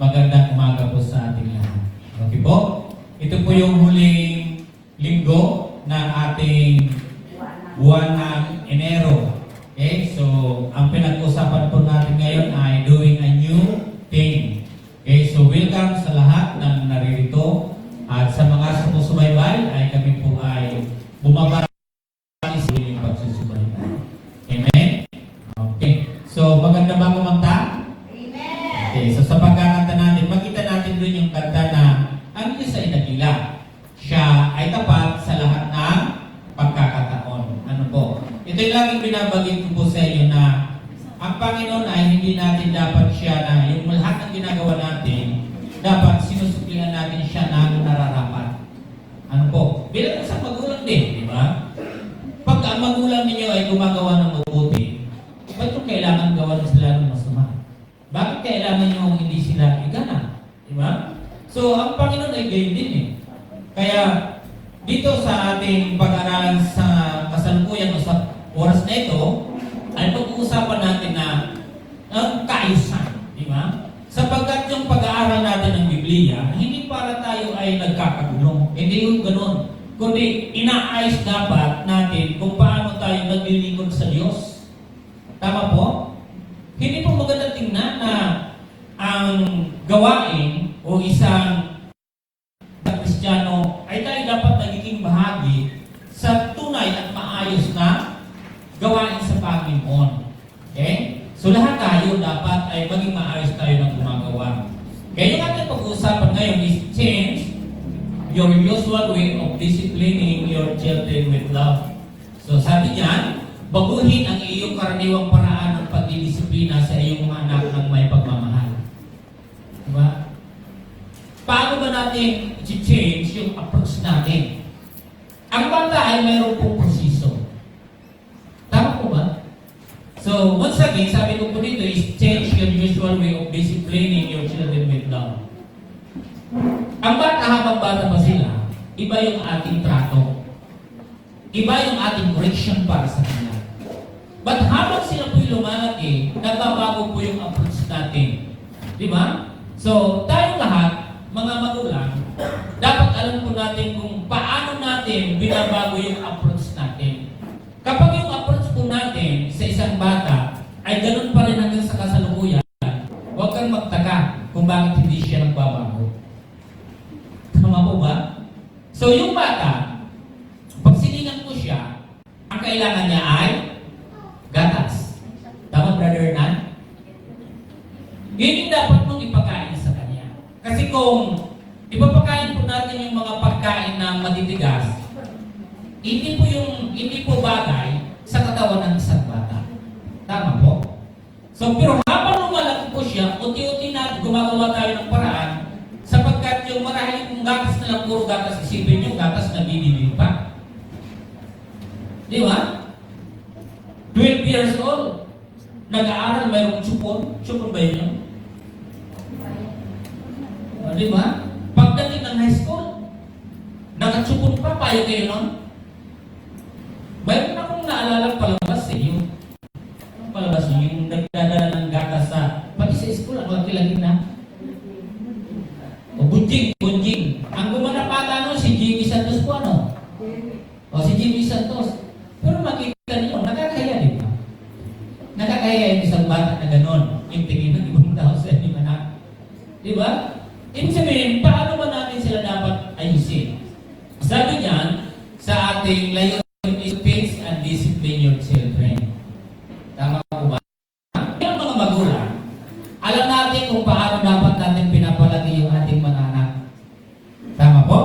Magandang umaga po sa ating lahat. Okay po? Ito po yung huling linggo ng ating buwan ng Enero. Okay? So, ang pinag-usapan po natin ngayon ay doing a new thing. Okay? So, welcome sa lahat ng naririto. At sa mga sumusubaybay ay kami po ay bumabati sa inyong pagsusubaybay. Amen? Okay. So, maganda ba kumanta? Okay, so sa pagkakanta natin, makita natin doon yung kanta na ang Diyos ay nagila. Siya ay tapat sa lahat ng pagkakataon. Ano po? Ito yung laging binabagin ko po sa inyo na ang Panginoon ay hindi natin dapat siya na yung lahat ng ginagawa natin, dapat sinusuklihan natin siya ng nararapat. Ano po? Bilang isang magulang din, di ba? Pag ang magulang ninyo ay gumagawa ng mabuti, ba't yung kailangan gawa sila ng masama? Bakit kailangan nyo hindi sila igana? Diba? So, ang Panginoon ay gayon din eh. Kaya, dito sa ating pag-aralan sa kasalukuyan o sa oras na ito, ay pag-uusapan natin na ang kaayusan. Diba? Sapagkat yung pag-aaral natin ng Biblia, hindi para tayo ay nagkakagulong. Hindi yung ganun. Kundi, inaayos dapat natin kung paano tayo naglilingkod sa Diyos. Tama po? Hindi po maganda tingnan na ang gawain o isang Kristiyano ay tayo dapat nagiging bahagi sa tunay at maayos na gawain sa Panginoon. Okay? So lahat tayo dapat ay maging maayos tayo ng gumagawa. Kaya yung ating pag-uusapan ngayon is change your usual way of disciplining your children with love. So sabi niyan, baguhin ang iyong karaniwang paraan ng pagdidisiplina sa iyong mga anak ng may pagmamahal. Diba? Paano ba natin i-change yung approach natin? Ang bata ay mayroon pong proseso. Tama po ba? So, once again, sabi ko po dito is change your usual way of disciplining your children with love. Ang bata, habang bata pa sila, iba yung ating trato. Iba yung ating correction para sa kanila. But habang sila po'y lumalaki, nagbabago po yung approach natin. Di ba? So, tayong lahat, mga magulang, dapat alam po natin kung paano natin binabago yung approach natin. Kapag yung approach po natin sa isang bata ay ganun pa rin hanggang sa kasalukuyan, huwag kang magtaka kung bakit hindi siya nagbabago. Tama po ba? So, yung bata, pag siningan ko siya, ang kailangan niya ay gatas. Tama, Brother Nan? Yun yung dapat mong ipakain sa kanya. Kasi kung ipapakain po natin yung mga pagkain na matitigas, hindi po bagay sa katawan ng isang bata. Tama po? So, pero habang lumalaki po siya, unti-unti na gumagawa tayo ng paraan sapagkat yung marahil kung gatas na lang, puro gatas, isipin yung gatas na bibili pa. Di ba? 12 years old, nag-aaral, mayroong chupon. Chupon ba yun? Di ba? Pagdating ng high school, nakachupon pa, payo kayo nun. Mayroon akong naalala palabas yung palabas yung nagdadala ng gatas sa, pati sa school, ang laki-laki na. O bunjing. Ang gumanapata nun, si Jimmy Santos po, ano? O si Jimmy Santos. Pero makita niyo, nakakaya, di ba? Nakakaya yung isang bata na gano'n, yung tingin ng ibang tao sa inyong anak. Di ba? Ibig sabihin, paano ba natin sila dapat ayusin? Sabi niyan, sa ating layon is fix and discipline your children. Tama po ba? Yung mga magulang, alam natin kung paano dapat natin pinapalagi yung ating mga anak. Tama po?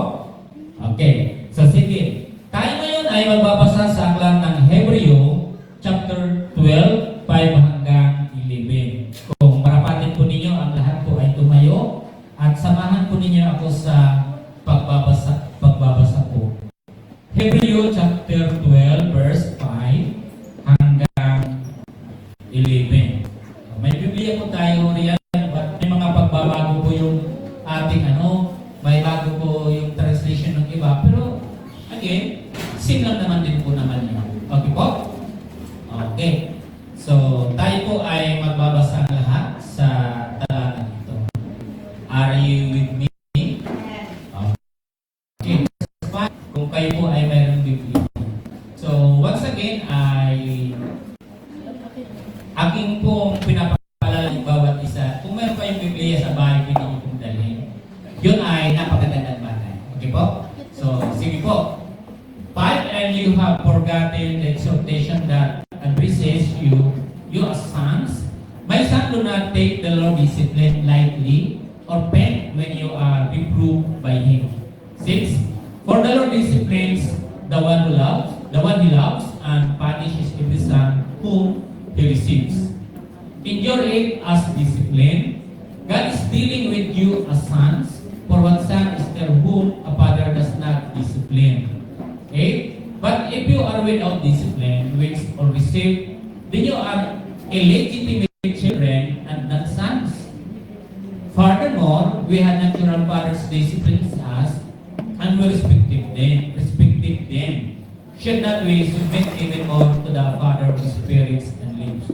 Okay. So sige. Tayo ngayon ay magbabasa sa aklat ng Hebreo, chapter 12, 5 hanggang 11. Kung marapatin po ninyo, ang lahat po ay tumayo at samahan po ninyo ako sa pagbabasa po. Hebreo, chapter 12, verse 5 hanggang 11. May Biblia po tayo riyan, but may mga pagbabago po yung ating may bago po yung translation ng iba, pero again, same lang naman din po naman yun. Okay po? Okay. So, tayo po ay magbabasa lahat sa talatang ito. Are you with me? Okay. Kung kayo po ay mayroong Biblia. So, once again, aking pong pinapaalala ng bawat isa. Kung mayroon kayong Biblia sa bahay, pwede niyo pong dalhin. Yun ay napakagandang bagay. Okay po? So, sige po. 5, and you have forgotten the exhortation that addresses you as sons. My son, do not take the Lord's discipline lightly or faint when you are reproved by Him. 6, for the Lord disciplines the one He loves, and punishes every son whom He receives. Endure it as discipline. God is dealing with you as sons, for what son is there whom a father does not discipline? Okay? But if you are without discipline, which or receive, then you are illegitimate children and not sons. Furthermore, we had natural fathers discipline us, and we respected them. Should not we submit even more to the Father of spirits and lives?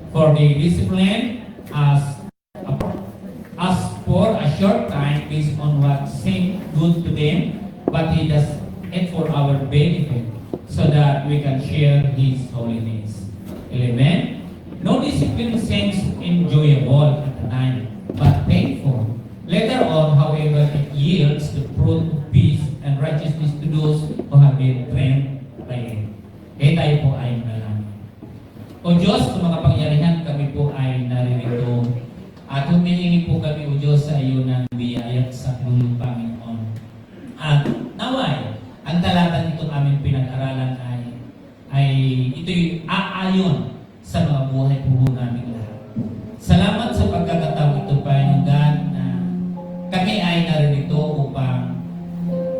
For the discipline as for a short time based on what seemed good to them, but He does it for our benefit, so that we can share His holiness. 11. No discipline seems enjoyable at the time, but painful. Later on, however, it yields the fruit of peace and righteousness to those who have been trained by it. Kaya tayo po ay manalangin. O Diyos, sa mga pangyarihan, kami po ay naririto. At humihingi po kami, O Diyos, sa iyo ng biyaya sa lulong Panginoon. At naway, ang talata nitong aming pinag-aralan ay ito'y aayon sa mga buhay po namin lahat. Salamat sa pagkakataon ito, Panginoon God, na kami ay naririto upang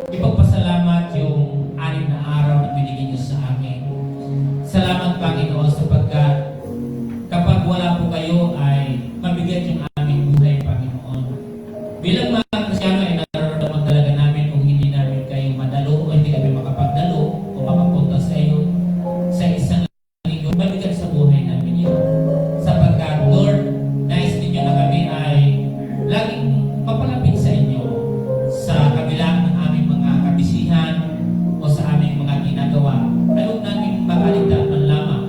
ipagpasalamat yung 6 na araw na binigay niyo sa amin. Salamat, Panginoon, sapagkat kapag wala po kayo ay mabigat yung aming buhay, Panginoon. Bilang mga Kristyano ay nararamdaman talaga namin kung hindi namin kayo madalo o hindi kami makapagdalo o makapunta sa iyo sa isang linggo. Mabigat sa buhay namin yun. Sapagkat, Lord, nais ninyo na kami ay laging papalapit sa inyo sa kabila ng aming mga kabisihan o sa aming mga ginagawa. Ay huwag namin makaligtaan man lamang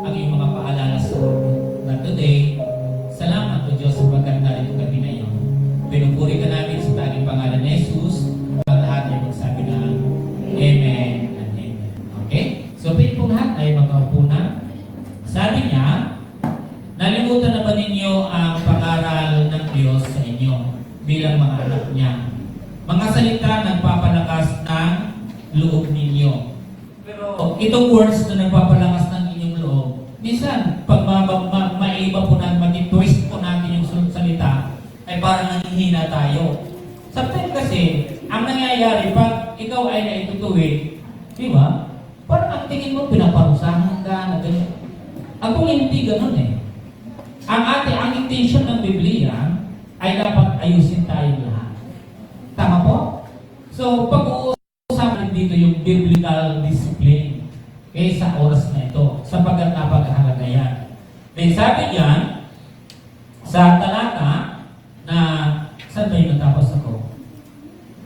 ang iyong mga paalala sa amin. But today, salamat o Diyos sapagkat narito kami ngayon. Pinupuri ka namin sa tanging pangalan ni Jesus. Ang lahat ay magsabi na Amen and Amen. Okay? So, pwede po lahat ay magkaupo na. Sabi niya, nalimutan na ba ninyo ang pangaral ng Diyos sa inyo bilang mga anak niya? Mga salita nagpapalakas ng loob ninyo. Pero itong words na nagpapalakas ng inyong loob, minsan, pag maiba po natin, mag-twist po natin yung salita, ay parang nanghihina tayo. Sometimes kasi, ang nangyayari, pag ikaw ay naitutuwid, di ba? Parang ang tingin mo, pinaparusahan ka, na ganyan. Ako hindi ganun eh. Ang intention ng Biblia ay dapat ayusin tayo lahat. Tama po? So, pag-uusapan dito yung biblical discipline sa oras na ito, sapagkat napakahalaga yan. Then sabi niyan, sa talata na, saan ba yung natapos ako?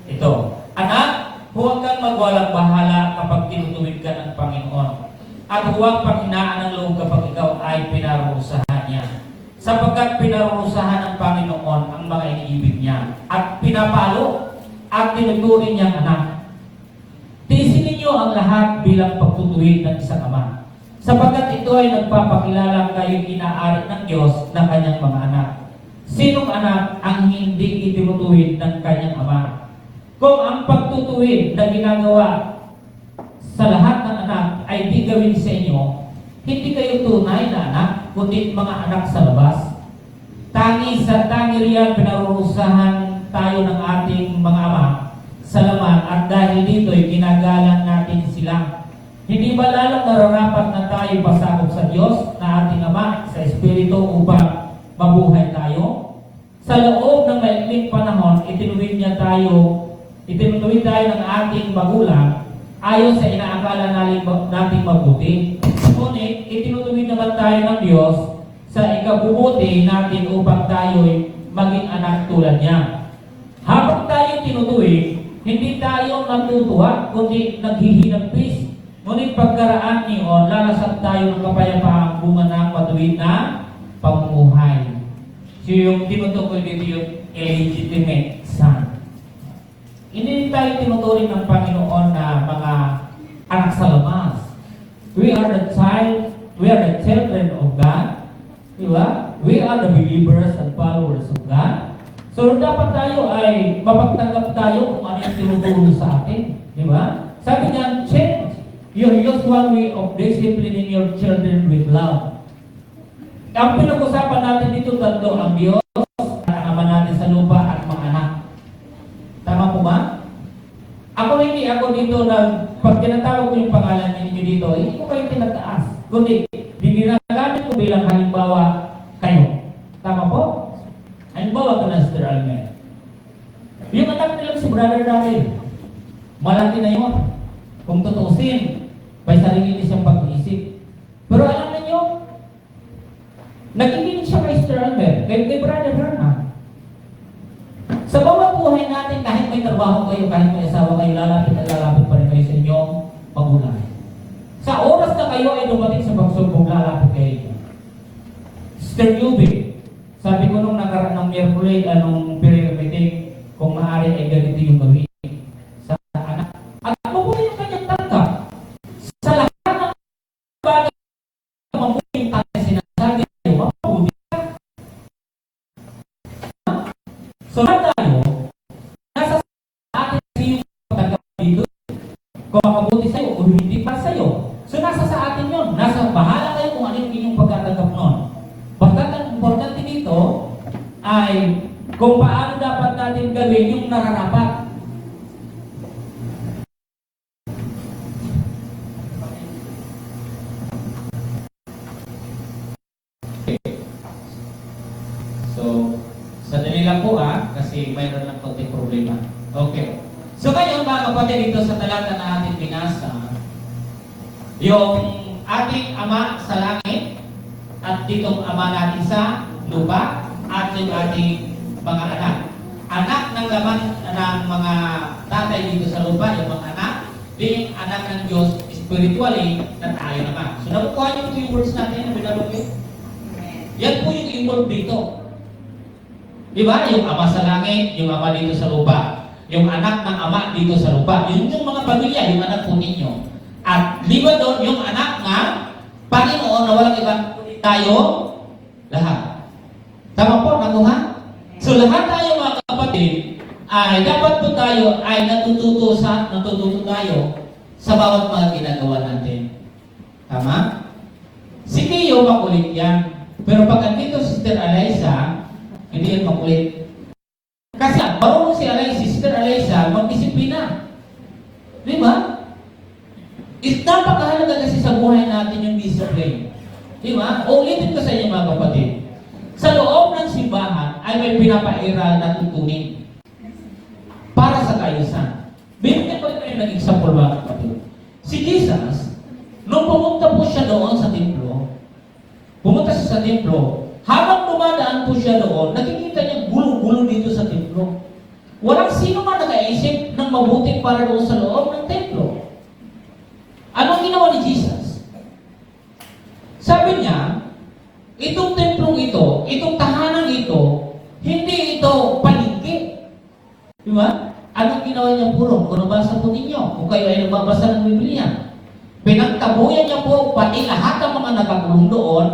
Ito, anak, huwag kang magwalang bahala kapag tinutuwid ka ng Panginoon. At huwag panghinaan ng loob kapag ikaw ay pinarusahan niya. Sapagkat pinarusahan ng Panginoon ang mga iniibig niya. At pinapalo at tinuturing niyang anak. Tiisin ninyo ang lahat bilang pagtutuwid ng isang ama. Sapagkat ito ay nagpapakilala kayong inaari ng Diyos ng kanyang mga anak. Sinong anak ang hindi itinutuwid ng kanyang ama? Kung ang pagtutuwid na ginagawa sa lahat ng anak ay di gawin sa inyo, hindi kayo tunay na anak, kundi mga anak sa labas. Tangi riyan pinarurusahan tayo ng ating mga ama sa laman, at dahil dito'y ginagalang natin sila. Hindi ba lalong nararapat na tayo pasakop sa Diyos na ating Ama sa Espiritu upang mabuhay tayo? Sa loob ng maikling panahon, itinutuwid tayo ng ating magulang ayon sa inaakala nating mabuti. Ngunit, itinutuwid naman tayo ng Diyos sa ikabubuti natin upang tayo'y maging anak tulad niya. Habang tayo tinutuwid, hindi tayo natutuwa, kundi naghihinagpis. Ngunit pagkaraan niyon, lalasap tayo ng kapayapaang bunga ng matuwid na pamumuhay. So yung tinutukoy dito yung illegitimate son. Hindi tayo tinuturing ng Panginoon na mga anak sa labas. We are the children of God. Diba? We are the believers and followers of God. So dapat tayo ay mapagtanggap tayo kung ano yung tinuturo sa atin. Diba? Sabi niya, change your usual way of disciplining your children with love. Ang pinag-usapan natin dito tatlo, ang Diyos, ang Ama natin sa lupa at mga anak. Tama po ba? Hindi ako dito pag tinatawag ko yung pangalan ninyo dito, hindi ko kayo tinataas. Kundi, dinigamit ko bilang halimbawa kayo. Tama po? Halimbawa ko na Sister Almer. Yung anak nilang si Brother Daryl, malaki na yun. Kung tutusin, may sarili siyang pag-iisip. Pero alam niyo, nakikinig siya kay Sister Almer, kay Brother Bernard. Sa bawat buhay natin, kahit may trabaho kayo, kahit may asawa kayo, lalapit at lalapit pa rin kayo sa inyong magulang. Sa oras na kayo ay dumating sa pagsubok, lalapit kayo. Sister Yubi, sabi ko nung nakaraan ng Miyerkules, anong prayer meeting, kung maaari ay ganito yung gawin sa anak. At ano po yung kanyang tanggap? Sa lahat ng bagay na mamuting tayo sinasabi, mabuti ka. So, tayo, nasa atin yung tanggap dito. Kung mabuti sa'yo o hindi pa sa'yo. So, nasa sa atin yun. Nasa bahala kayo kung ano yung inyong pagkatanggap nun. Basta ang importante dito ay kung paano dapat natin gawin yung nararapat. So, sandali lang po kasi mayroon lang konting problema. Okay. So ngayon mga kapatid, dito sa talata na ating binasa, yung ating Ama sa langit at ditong Ama natin sa lupa at yung ating mga anak. Anak ng laman ng mga tatay dito sa lupa, yung mga anak, being anak ng Diyos spiritually na tayo naman. So nakukuha niyo po yung words natin na binabagay. Yan po yung involved dito. Diba? Yung Ama sa langit, yung Ama dito sa lupa. Yung anak ng Ama dito sa lupa. Yung mga pamilya, yung anak po ninyo. At liba doon, yung anak ng Panginoon na walang ibang tayo, lahat. Tama po, nakuha? So lahat tayo mga kapatid, ay dapat po tayo ay natututo tayo sa bawat mga ginagawa natin. Tama? Si Tio makulit yan. Pero pag andito si Sister Alyssa, hindi yan makulit. Kasi marunong si Sister Alyssa, magdisiplina. Di ba? Napakahalaga kasi sa buhay natin yung discipline. Di ba? Ulitin ko sa inyo mga kapatid. Sa loob ng simbahan ay may pinapairal na tutunin para sa kaayusan. Bigyan ko ito yung naging example mga kapatid. Si Jesus, nung pumunta po siya doon sa templo, habang dumadaan po siya doon, nakikita niya gulo-gulo dito sa templo. Walang sino man nag-aisip ng mabuti para doon sa loob ng templo. Anong ginawa ni Jesus? Sabi niya, itong templong ito, itong tahanan ito, hindi ito palengke. Di ba? Anong ginawa niya puro? Kung nabasa po ninyo, kung kayo ay nagbabasa ng Biblia, pinagtabuyan niya po pati lahat ng mga nakakulong doon,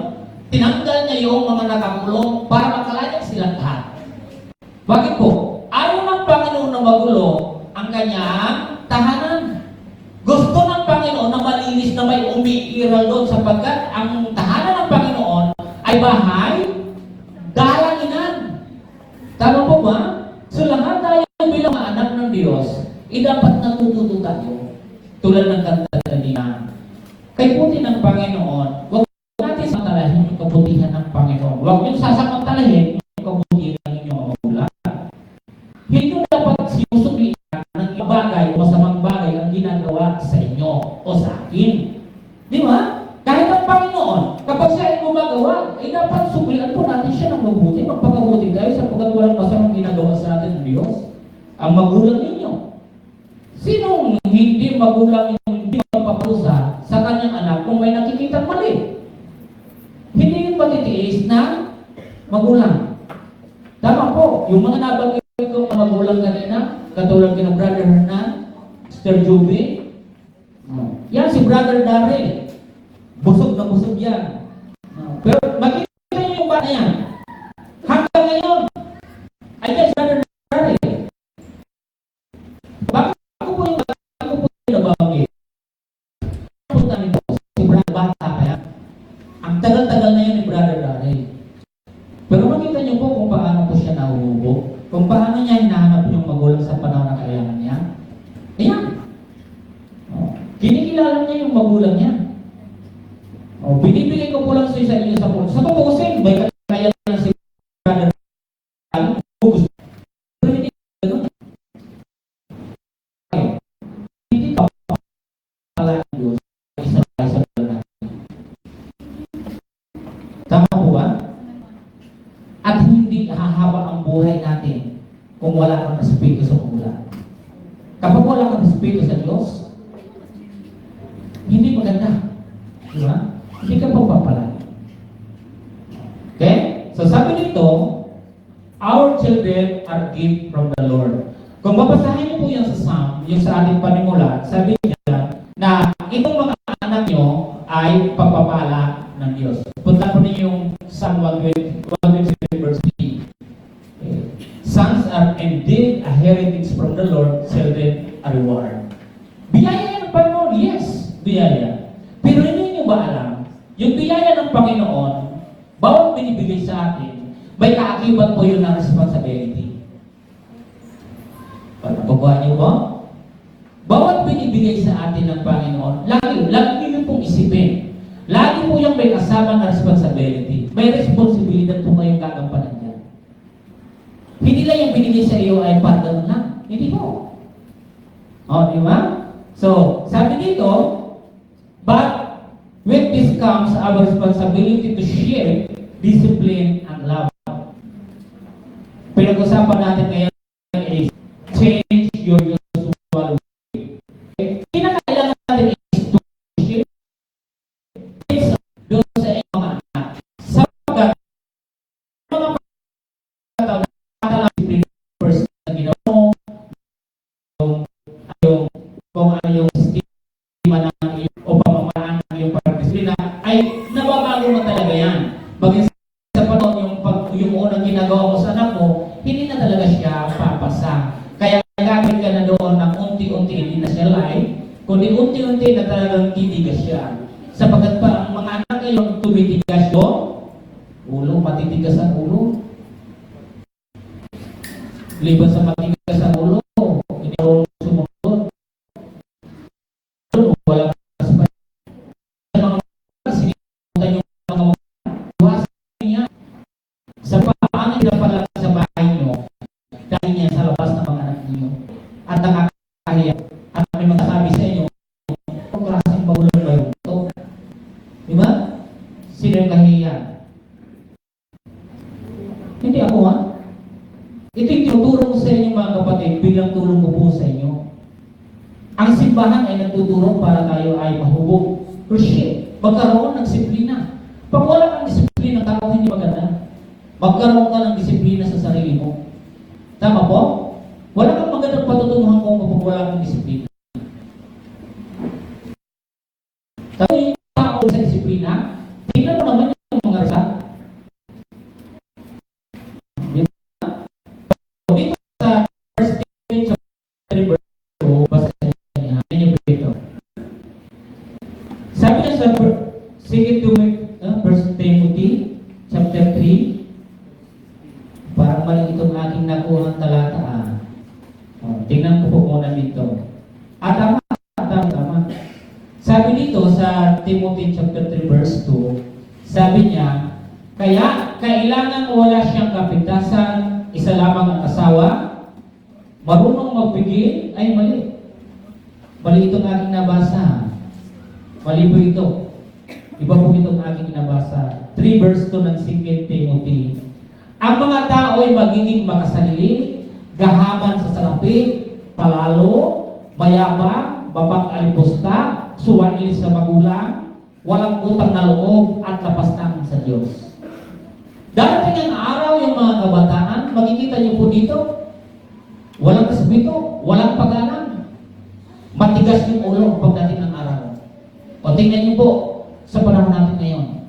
tinanggal niya yung mga nakakulong para makalayag silang lahat. Bakit po? Ayaw ng Panginoon na magulo ang kanyang tahanan. Gusto ng Panginoon na malinis na may umiiral doon sapagkat ang tahanan ng Panginoon ay bahay, dalanginan. Tama po ba? So lahat tayo bilang mga anak ng Diyos, dapat natututo tayo tulad ng kanta kanina. Kay puti ng Panginoon, huwag natin samantalahin yung kabutihan ng Panginoon. Huwag yung sasamantalahin yung kabutihan ng inyong magulang. Hindi dapat sinusuglian ng bagay o masamang bagay ang ginagawa sa inyo o sa akin. Di ba? Kahit ang Panginoon, kapag siya ay gumagawa, ay dapat suglian po natin siya ng mabuti. Magpakabuti tayo sa paggawa ginagawa sa atin ng Diyos? Ang magulang ninyo. Sinong hindi magulang yung hindi mapaparusa sa kanyang anak kung may nakikita mali? Hindi yung matitiis na magulang. Tama po, yung mga nabanggit ko mga magulang kanina, katulad kina Brother Hernan, Sister Juby, yan si Brother Darrell. Busog na busog yan. Pero makikita niyo yung bata yan. Hanggang ngayon, ay yes, Brother Darrell. Bakit ako po yung nabanggit? Punta nito, si Brother bata pa yan. Ang tagal-tagal na yan ni Brother Darrell. Pero makita niyo po kung paano po siya nahuhubog, kung paano niya hinahanap yung magulang sa panahon na kailangan niya. Ayan. Kinikilala niya yung magulang niya. Binibigay ko po lang sa inyo sa puso. Sa tutusin, may kaya na si Brother gusto. Pero hindi ganun. Hindi ka pala ng Diyos. Isa natin. Tama po ba? At hindi hahaba ang buhay natin kung wala kang respeto sa magulang. Kapag wala kang respeto sa Diyos, hindi maganda. Di ba? Hindi ka pagpapala. Okay? So sabi nito, our children are gift from the Lord. Kung babasahin niyo po yan sa Psalm, yung sa ating panimula, sabi niya na itong mga anak niyo ay pagpapala ng Diyos. Punta po niyo yung Psalm 127 verse 3. Okay. Sons are indeed a heritage from the Lord, children a reward. Biyaya yan ng Panginoon, yes, biyaya. Pero hindi niyo ba alam, yung biyaya ng Panginoon, bawat binibigay sa atin, may kaakibat po yun ng responsibility. Pagpapabuhan niyo ba? Bawat binibigay sa atin ng Panginoon, lagi niyo pong isipin. Lagi po yung may kasama na responsibility. May responsibilidad po kayong gagampanan niya. Hindi lang yung binigay sa iyo ay pardon lang. Hindi po. Di ba? So, sabi dito, but with this comes our responsibility to share discipline and love. Pinag-usapan natin ngayon is change your usual way. Okay? Kinakailangan natin is to share doon sa iyong mga anak. Sapagkat mga pagkataon na nakatalang discipline first na ginawa mo, kung ano yung sistema ng iyong o pamamaraan ng iyong pagdisiplina, ay nababago na talaga yan. Bagay sa panahon, yung unang ginagawa mo sa anak mo, hindi na talaga siya papasa. Kaya gagawin ka na doon ng unti-unti, hindi na siya live, kundi unti-unti na talagang titigas siya. Sapagkat pa ang mga anak yung tumitigas doon, ulo, matitigas ang ulo. Liban sa matigas ang ulo, hindi ako sumunod. Wala pa sa mga sinimutan yung mga iwasan niya. Sa paano pinapalala sa bahay niyo, dahil niya sa labas ng mga anak niyo. At nakakahiya. At may magsasabi sa inyo, kung klaseng magulang ba yung ito? Di ba? Sino yung kahiya? Hindi ako ha. Ito yung tinuturo ko sa inyo mga kapatid bilang tulong ko po sa inyo. Ang simbahan ay nagtuturo para tayo ay mahubog. Appreciate. Magkaroon ng disiplina. Pag wala kang disiplina, tao hindi maganda. Magkaroon ka ng disiplina sa sarili mo. Tama po? Wala kang magandang patutunguhan kung kapag wala kang disiplina. Tapos yung tao sa disiplina, tingnan mo naman yung mga rasa. Dito sa first stage of the basta niya ito. Sabi niya sa 2 Timothy chapter 3, parang mali itong aking nakuha ng talata. Tingnan ko po muna dito. Tama. Sabi dito sa Timothy chapter 3 verse 2, sabi niya, kaya kailangan wala siyang kapintasan, isa lamang ang asawa, marunong magbigay, ay mali. Mali itong aking nabasa. Mali po ito. Iba po itong aking nabasa. 3 verse 2 ng 2 Timothy. Ang mga tao ay magiging makasarili, gahaman sa salapi, palalo, mayabang, mapag-alipusta, suwail sa magulang, walang utang na loob at lapastan sa Diyos. Darating ang araw yung mga kabataan, makikita niyo po dito, walang respeto, walang pag-alam. Matigas yung ulo pagdating ng araw. O tingnan niyo po sa panahon natin ngayon.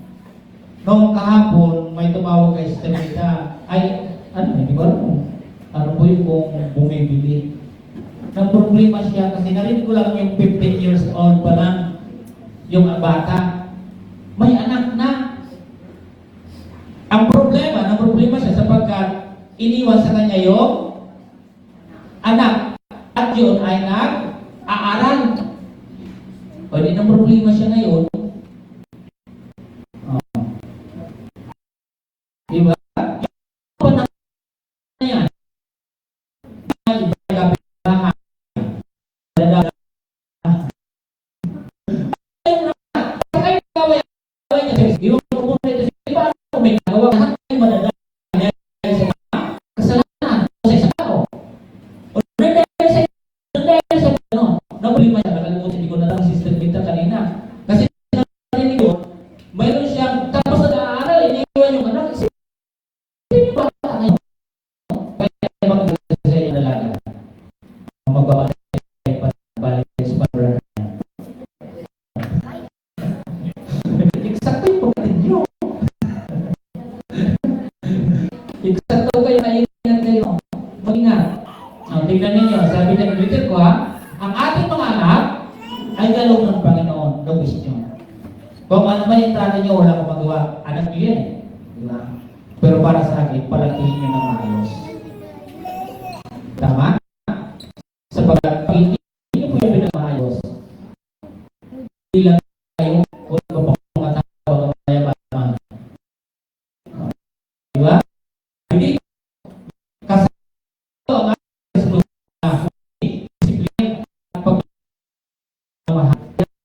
Noong kahapon, may tumawag kay Sister Rita, hindi ko alam ano po yung kung bumibili. Nang problema siya kasi narinig ko lang yung 15 years old pa lang yung bata. May anak na. Ang problema siya sapagkat iniwan sa kanya yung anak. At yun ay nag-aaral. O di na problema siya ngayon. Diba? Yung pa na yan. Yung pupunta ito siya, paano kung may nagawa lahat ay madadaan sa kasalanan o sa isang tao? O dahil sa nabalima siya, nakalimutan, hindi ko na lang Sister Rita kanina. Kasi narinig ko, mayroon siyang tapos nag-aaral, iniiwan yung anak, hindi ba ngayon? Kaya magkakita sa inyo dalaga. Magbabalik sa pag-brother. Eksakto yung pagkatin nyo. Eksakto kayo, maingat kayo. Mag-ingat. Tingnan ninyo, sabi na nag-return ko ang ating mga anak ay galong ng Panginoon, lubis nyo. Kung ano man yung trato nyo, wala akong magawa. Anak nyo yan. Diba? Pero para sa akin, palakihin nyo ng maayos. Tama? Sapagkat pag hindi nyo po yung pinamaayos, bilang kayo, kung mga tao ng mayaman. Diba? Hindi kasi ito ang disiplina at pagmamahal.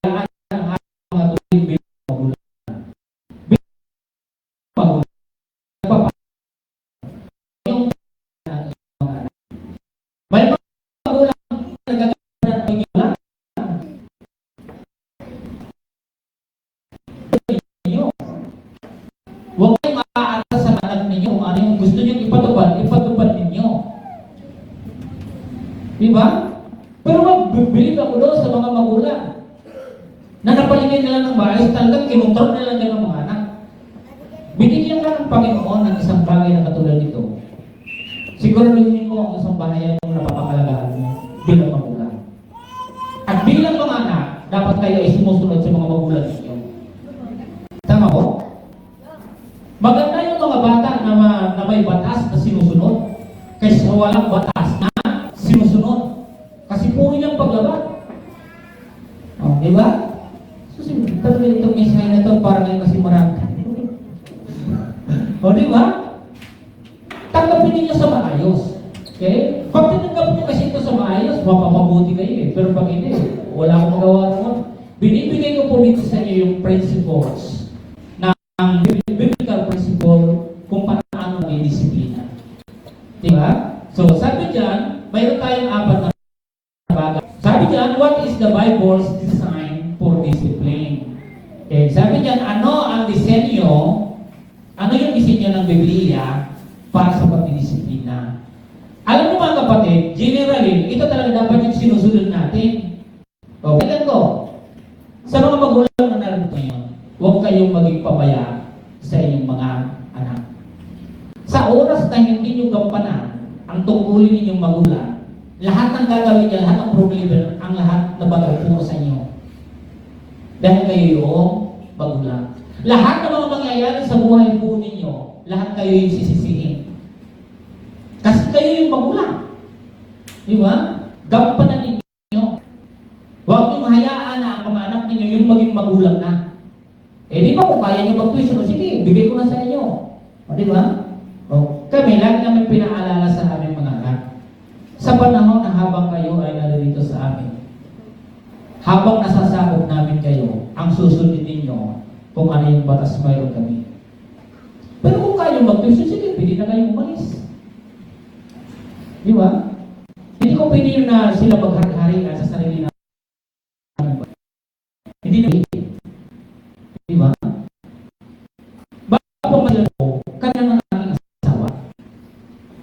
Kaya ang mga tuwing bilang magulang. Bilang magulang. May mga magulang nagkakaroon ng magulang. Huwag kayong maaaral sa anak ninyo kung ano yung gusto nyo ipatupad ninyo. Diba? Pero magbibilib ako doon sa mga magulang na napaligay nila ng maayos, talagang kinontrol nila ng mga anak. Binigyan ka ng Panginoon ng isang bagay na katulad nito. Siguro rin mo ang isang bahayan yung napapakalagahan mo bilang magulang. At bilang mga anak, dapat kayo ay sumusunod sa mga magulang ninyo. Tama ko? Maganda yung mga bata na may batas na sinusunod kaysa walang batas na sinusunod. Kasi puro niyang paglaban. O, di ba? Susunod, talaga itong mensahe na ito para ngayon kasi marami. O, di ba? Tanggapin niyo sa maayos. Okay? Pag tinanggap niyo kasi ito sa maayos, mapamabuti kayo eh. Pero pag hindi, wala akong magawa naman. Binibigay ko po dito sa inyo yung principles ang biblical principle kung paano may disiplina. Diba? So, sabi dyan, mayroon tayong 4 na bagay. Sabi dyan, what is the Bible's design for discipline? Okay, sabi dyan, ano ang disenyo, ano yung disenyo ng Biblia para sa pagdidisiplina? Alam mo mga kapatid, generally, ito talaga dapat yung sinusunod natin. Okay, tignan ko. Sa mga magulang na narito ngayon, huwag kayong maging pabaya sa inyong mga anak. Sa oras na hindi nyo gampanan ang tungkulin ninyong magulang, lahat ng gagawin niya, lahat ng problema, ang lahat na bagay puro sa inyo. Dahil kayo yung magulang. Lahat ng mga mangyayari sa buhay po ninyo, lahat kayo yung sisisihin. Kasi kayo yung magulang. Di ba? Gampanan ninyo. Huwag nyo hayaan na ang mga anak ninyo yung maging magulang na. Eh di ba kung kaya nyo mag-tuition, sige, bigay ko na sa inyo. O di ba? O, kami, lagi namin pinaalala sa aming mga anak. Sa panahon na habang kayo ay naririto sa amin, habang nasasakop namin kayo, ang susundin ninyo kung ano yung batas mayroon kami. Pero kung kaya mag-tuition, sige, pwede na kayo Di ba? Hindi ko pwede na sila maghari-hari sa sarili na. Hindi na pwede. Di ba? Bago masila po, kanya ng aking asawa.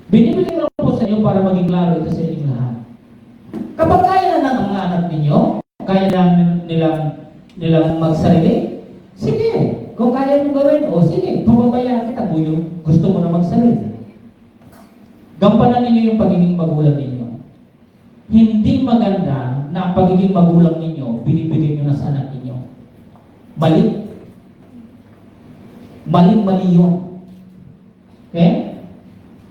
Binibili ko lang po sa inyo para maging klaro ito sa inyong lahat. Kapag kaya na ng mga anak ninyo, kaya lang nilang magsarili, sige. Kung kaya nyo gawin, o sige, pababayaan kita kung yung gusto mo na magsarili. Gampanan ninyo yung pagiging magulang ninyo. Hindi maganda na ang pagiging magulang ninyo, binibigay nyo na sa anak ninyo. Mali. Mali yun. Okay?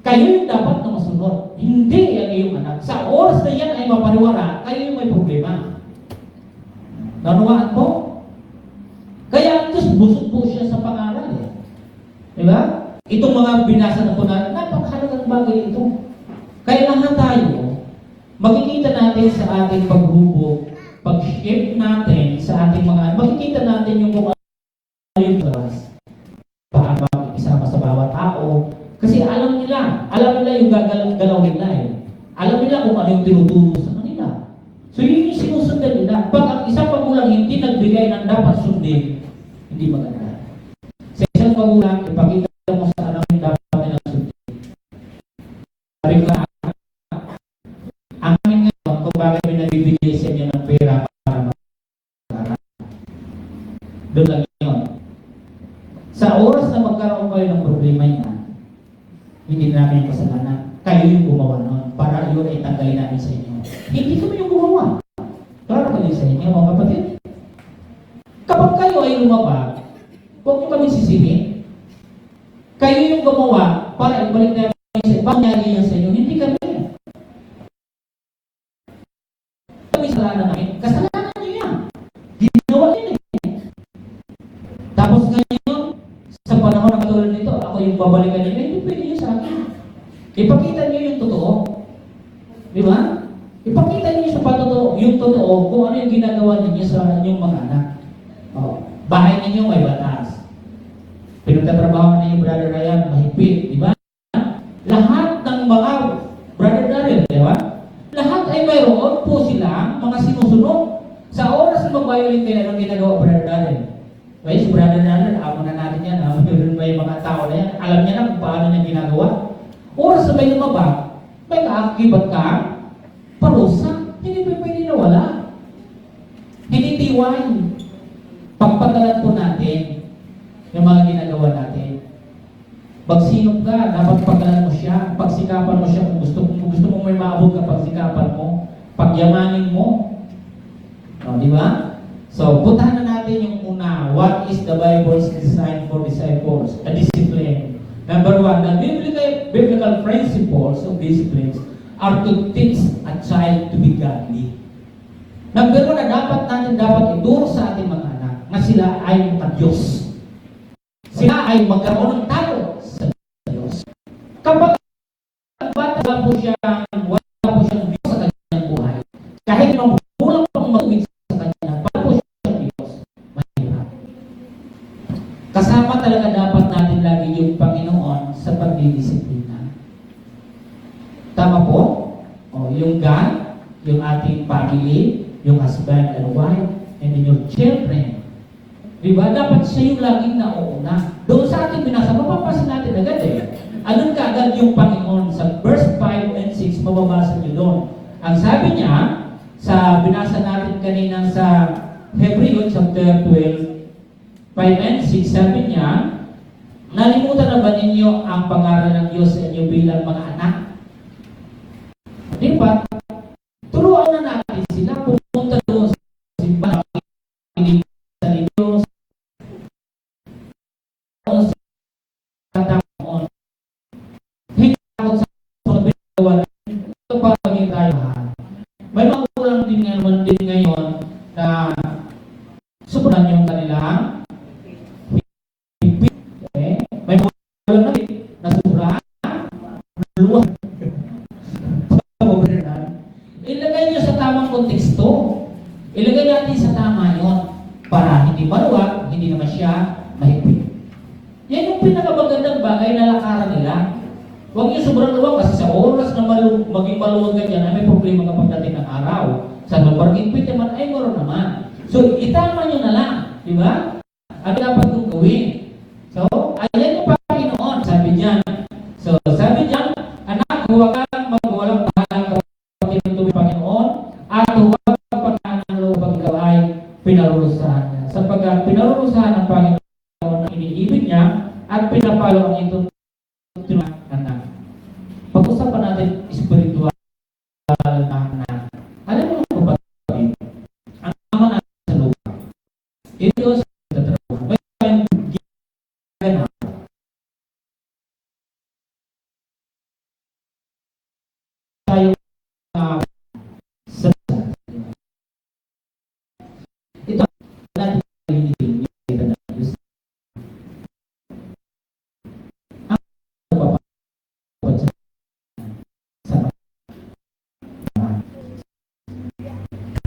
Kayo yung dapat na masunod. Hindi ang iyong anak. Sa oras na yan ay mapaniwala, kayo yung may problema. Nanuwaan po? Kaya ang Diyos busog po siya sa pangaral. Diba? Itong mga binasa na po na, napakahalagang bagay ito. Kaya lahat tayo, makikita natin sa ating paghubog, pag-shift natin sa ating mga, makikita natin yung kung ano yung class. Paano isama sa bawat tao. Kasi alam nila yung gagalaw nila eh. Alam nila kung ano yung tinuturo sa kanila. So yun yung sinusundan nila. Pag ang isang magulang hindi nagbigay ng dapat sundin, hindi maganda. Sa isang magulang, ipakita mo sa anak yung dapat nilang sundin. Sabi ko na, ang amin ngayon, kung bakit may nagbibigay sa inyo ng pera para mag-aral. Doon lang yun. Sa oras na magkaroon kayo ng problema niya, hindi namin yung kasalanan. Kayo yung gumawa nun para yun ay tanggalin namin sa inyo. Hindi kami yung gumawa. Klaro ka din sa inyo, mga kapatid. Kapag kayo ay lumaba, huwag nyo kami sisingin. Kayo yung gumawa para ibalik namin sa inyo. Bakit nangyari yan sa inyo? Hindi kami. Kami kasalanan namin. Kasalanan nyo yan. Ginawa nyo eh. Tapos ngayon, sa panahon na katulad nito, ako yung babalikan nyo. Hindi pwede nyo sa akin. Ipakita nyo yung totoo. Di ba? Ipakita nyo yung totoo kung ano yung ginagawa ninyo sa inyong mga anak. Bahay ninyo may batas. Pinagtatrabaho na yung Brother Ryan, mahigpit, di ba? Lahat ng mga Brother Darren, di ba? Lahat ay mayroon po sila mga sinusunod. Sa oras na mag-violate kayo, anong ginagawa Brother Darren? Okay, si Brother Darren, amo na natin yan. Meron ba yung mga tao na yan? Alam niya na kung paano niya ginagawa. Oras na may lumaba, may kaakibat ka, parusa, hindi pa pwede na wala. Hindi tiwai. Pagpagalan po natin yung mga ginagawa natin. Pagsinop ka, dapat paggalan mo siya. Pagsikapan mo siya kung gusto mo may maabot ka, pagsikapan mo. Pagyamanin mo. Di ba? So, puntahan na natin yung una. What is the Bible's design for disciples? A discipline. Number one, the biblical principles of disciplines are to teach a child to be godly. Number one na dapat ituro sa ating mga anak na sila ay mag-Diyos. Sila ay magkaroon ng talo sa Diyos. Kapag bata wala po siyang Diyos sa kanyang buhay, kahit nung kulang pang mag-uwit sa kanya, wala po siyang Diyos, mahirap. Kasama talaga dapat natin lagi yung Panginoon sa pagdidisiplina. Tama po? Yung God, yung ating family, yung husband and wife, and then your children. Diba? Dapat siya yung laging nauuna. Doon sa ating binasa, mapapasin natin agad eh. Anong kaagad yung Panginoon? Sa verse 5 and 6, mababasa niyo doon. Ang sabi niya, sa binasa natin kanina sa Hebreo chapter 12, 5 and 6, sabi niya, nalimutan na ba ninyo ang pangaral ng Diyos sa inyo bilang mga anak? Diba? Turuan na natin sila pumunta doon sa simbahan sa Diyos. Hindi ako sa pagbigawa. Ito pa maging tayo. May mga kulang din ngayon na subunan yung kanilang higpit. Okay? May mga kulang na subunan luwag. Ilagay nyo sa tamang konteksto. Ilagay natin sa tama yon para hindi maluwag, hindi naman siya mahigpit. Yan yung pinakamagandang bagay na lakaran nila. Huwag yung sobrang luwag kasi sa oras na maging maluwag ka dyan, ay may problema ka pagdating ng araw. Sa bargain pit naman, ay meron naman. So, itama nyo na lang. Di ba? Ano dapat kong gawin? So, ayan yung Panginoon, sabi diyan. So, sabi diyan, anak, huwag kang magwalang bahalang kapag tinutuloy Panginoon at huwag kang pagkaano pag ikaw ay pinarurusahan niya. Sapagkat pinarurusahan ng Panginoon ang iniibig niya at pinapalo ang itong anak. Pag-usapan natin spiritual na anak. Alam mo lang ba ang ama natin sa lupa? Ito sa tatrabaho. May tayong ginagawa. Tayo sa ito natin pinipilitan ng Diyos. Ang papapagod sa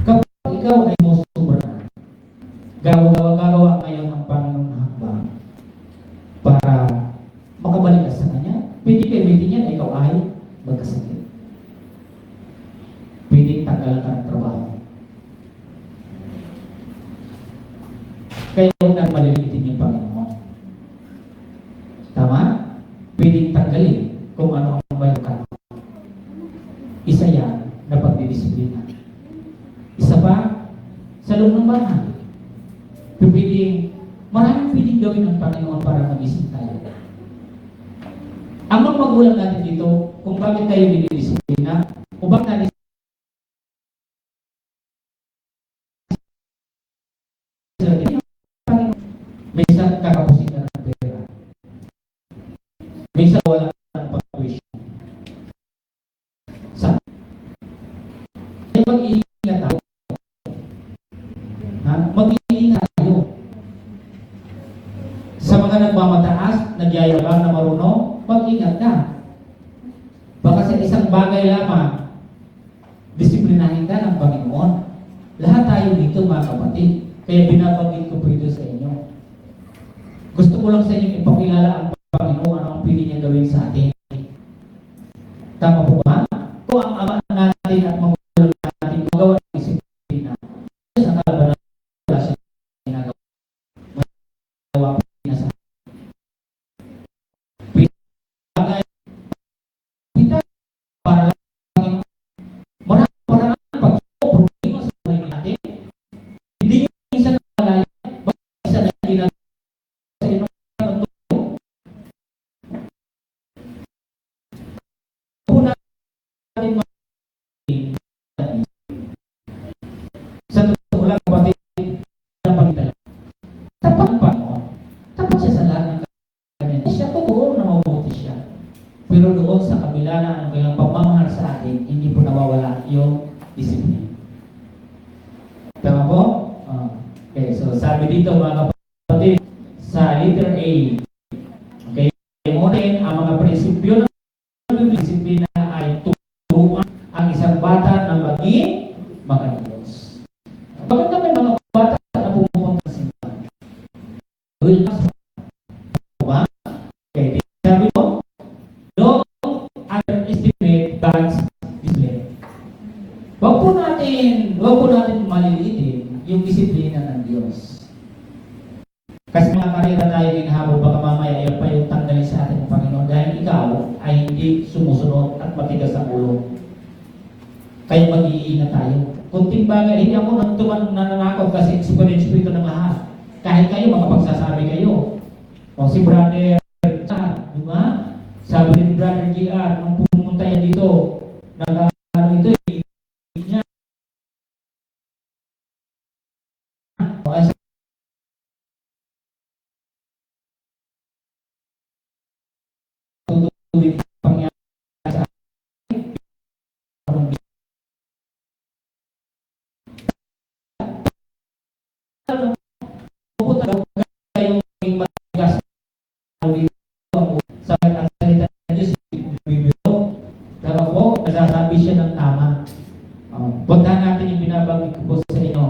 kapag ikaw ay musubra na, gagawa ngayon ang Panginoon na hakbang para makabalik ka sa Kanya. Pwede gamitin niya na ikaw ay magkasakit. Pwede tanggalan ka ng trabaho. Kaya huwag na malilitin yung Panginoon. Tama? Pwede tanggalin kung ano ang bayo ka. Isa yan na pagdidisiplina. Isa pa, sa loob ng bahay. Maraming pwedeng gawin ng Panginoon para magising tayo. Ang mga magulang natin dito, kung bakit tayo dinidisiplina, o bakit natin may isang kakapusin ka ng pera. May isang wala ng pag-tuition. Sa mag-iingat tayo. Mag-iingat tayo. Sa mga nagmamataas, nagyayabang na marunong, mag-ingat ka. Baka sa isang bagay lamang, disiplinahin ka ng Panginoon. Lahat tayo dito mga kapatid. Kaya binabanggit ko po ito sa inyo. Gusto ko lang sa inyo ipakilala ang Panginoon ano ang pili niya gawin sa atin. Tama po ba? Kung ang ama natin at magulang natin magawa ng disiplina, sa kalaban wala siya ginagawa. Magawa po niya sa kita para lang marami pag-problema sa buhay natin. Hindi nyo minsan nakalaya, isa na ginagawa sa inyo sa totoo lang kapatid na pagdala. Tapat pa mo. Tapat siya sa lahat ng kanya. Siya totoo na mabuti siya. Pero doon sa kabila na ang kanyang pagmamahal sa atin, hindi po nawawala yung disiplina. Tama po? Okay, so sabi dito mga kapatid, sa letter A, okay, unin ang mga prinsipyo ng disiplina ay turuan ang isang bata na maging makalilos. Bakit naman mga bata na pumupunta sa simbahan? Diba? Okay, sabi mo, don't underestimate God's discipline. Huwag po natin maliliitin yung disiplina ng Diyos. Kasi mga karera tayo ginhabol, baka mamaya yan pa yung tanggalin sa atin ng Panginoon dahil ikaw ay hindi sumusunod at matigas ang ulo. Kaya mag-iingat tayo. Kunting bagay, hindi ako nananakaw kasi experience ko ito ng lahat. Kahit kayo, makapagsasabi kayo. O si Brother di ba? Sabi ni Brother GR, nung pumunta yan dito, ano ito, niya. Tutuloy pangyayari sa pupunta kayong matigas sa salita ng Diyos, bibiro. Tama po, nasasabi siya ng tama. Puntahan natin yung binabanggit ko po sa inyo.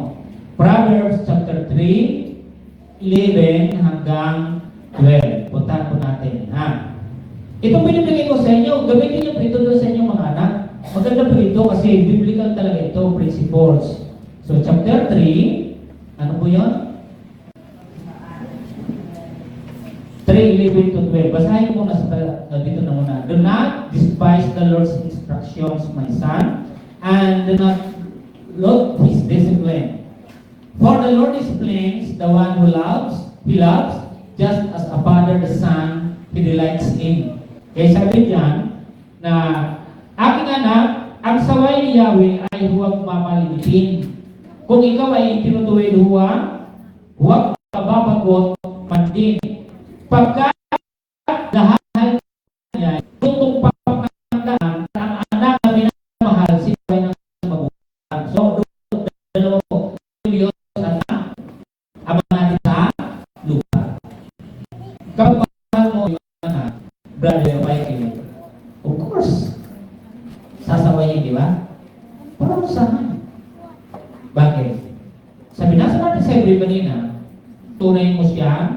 Proverbs chapter 3, 11 hanggang 12. Puntahan po natin. Ito pinibigay ko sa inyo, gamitin niyo po ito doon sa inyong mga anak. maganda po ito kasi biblical talaga ito, principles. So, chapter 3, ano po yun? 3:11 to 12. Basahin ko na dito na muna. Do not despise the Lord's instructions, my son, and do not loathe his discipline. For the Lord disciplines the one who he loves, just as a father the son he delights in. Kaya sabi diyan na aking anak, ang saway ni Yahweh ay huwag mamalimitin. Kung ikaw ay tinutuwid huwag mababagot man din. Pagka lahat niya, tutong papakandaan ang anak na minamahal, sila ng magulang. So, dalawa po, Diyos at anak, abang natin sa lupa. Kapag mahal mo yung anak, brother, wife, of course, sasawayin, di ba? Para usahan. Bakit? Sabi nasa natin sa Hebrew kanina, tunay mo siya,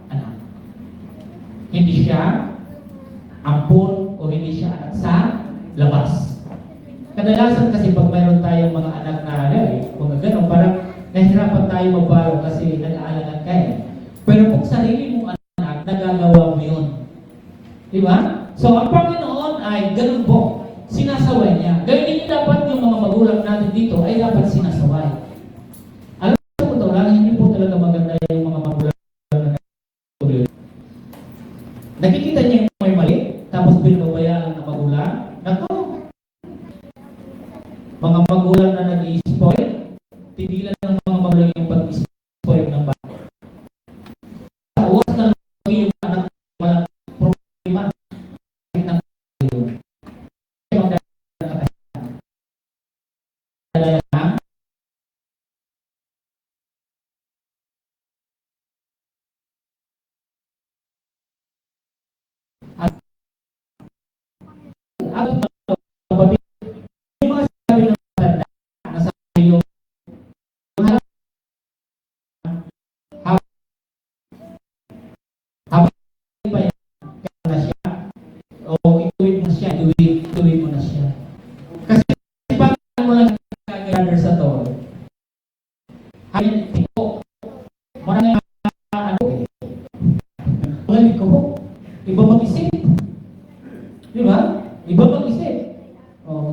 anak. Hindi siya ampun o hindi siya anak sa labas. Kadalasan kasi pag mayroon tayong mga anak na mga ganun, parang nahihirapan tayo magparo kasi nag-aalangan ka eh. Pero kung sarili mong anak, nagagawa mo yun. Di ba? So, ang Panginoon ay ganun po. Sinasaway niya. Gayun din dapat yung mga magulang natin dito ay dapat sinasaway. Alam mo ito lang, hindi po talaga maganda yung mga magulang na nakikita niya yung may mali, tapos binababayaan ng magulang. Nako! Mga magulang na nag-i-spoil, tigilan ng mga magulang yung pag-i-spoil ng bata. Uwas na lang yung anak walang problema. Yung mga sabi ng matanda na sa iyo habang pa yan na siya o ituwid mo siya, ituwid mo na siya. Kasi pag mo lang kagradar sa to hayin ito marami ano ko iba mag-isip, di ba? Iba mag-isip.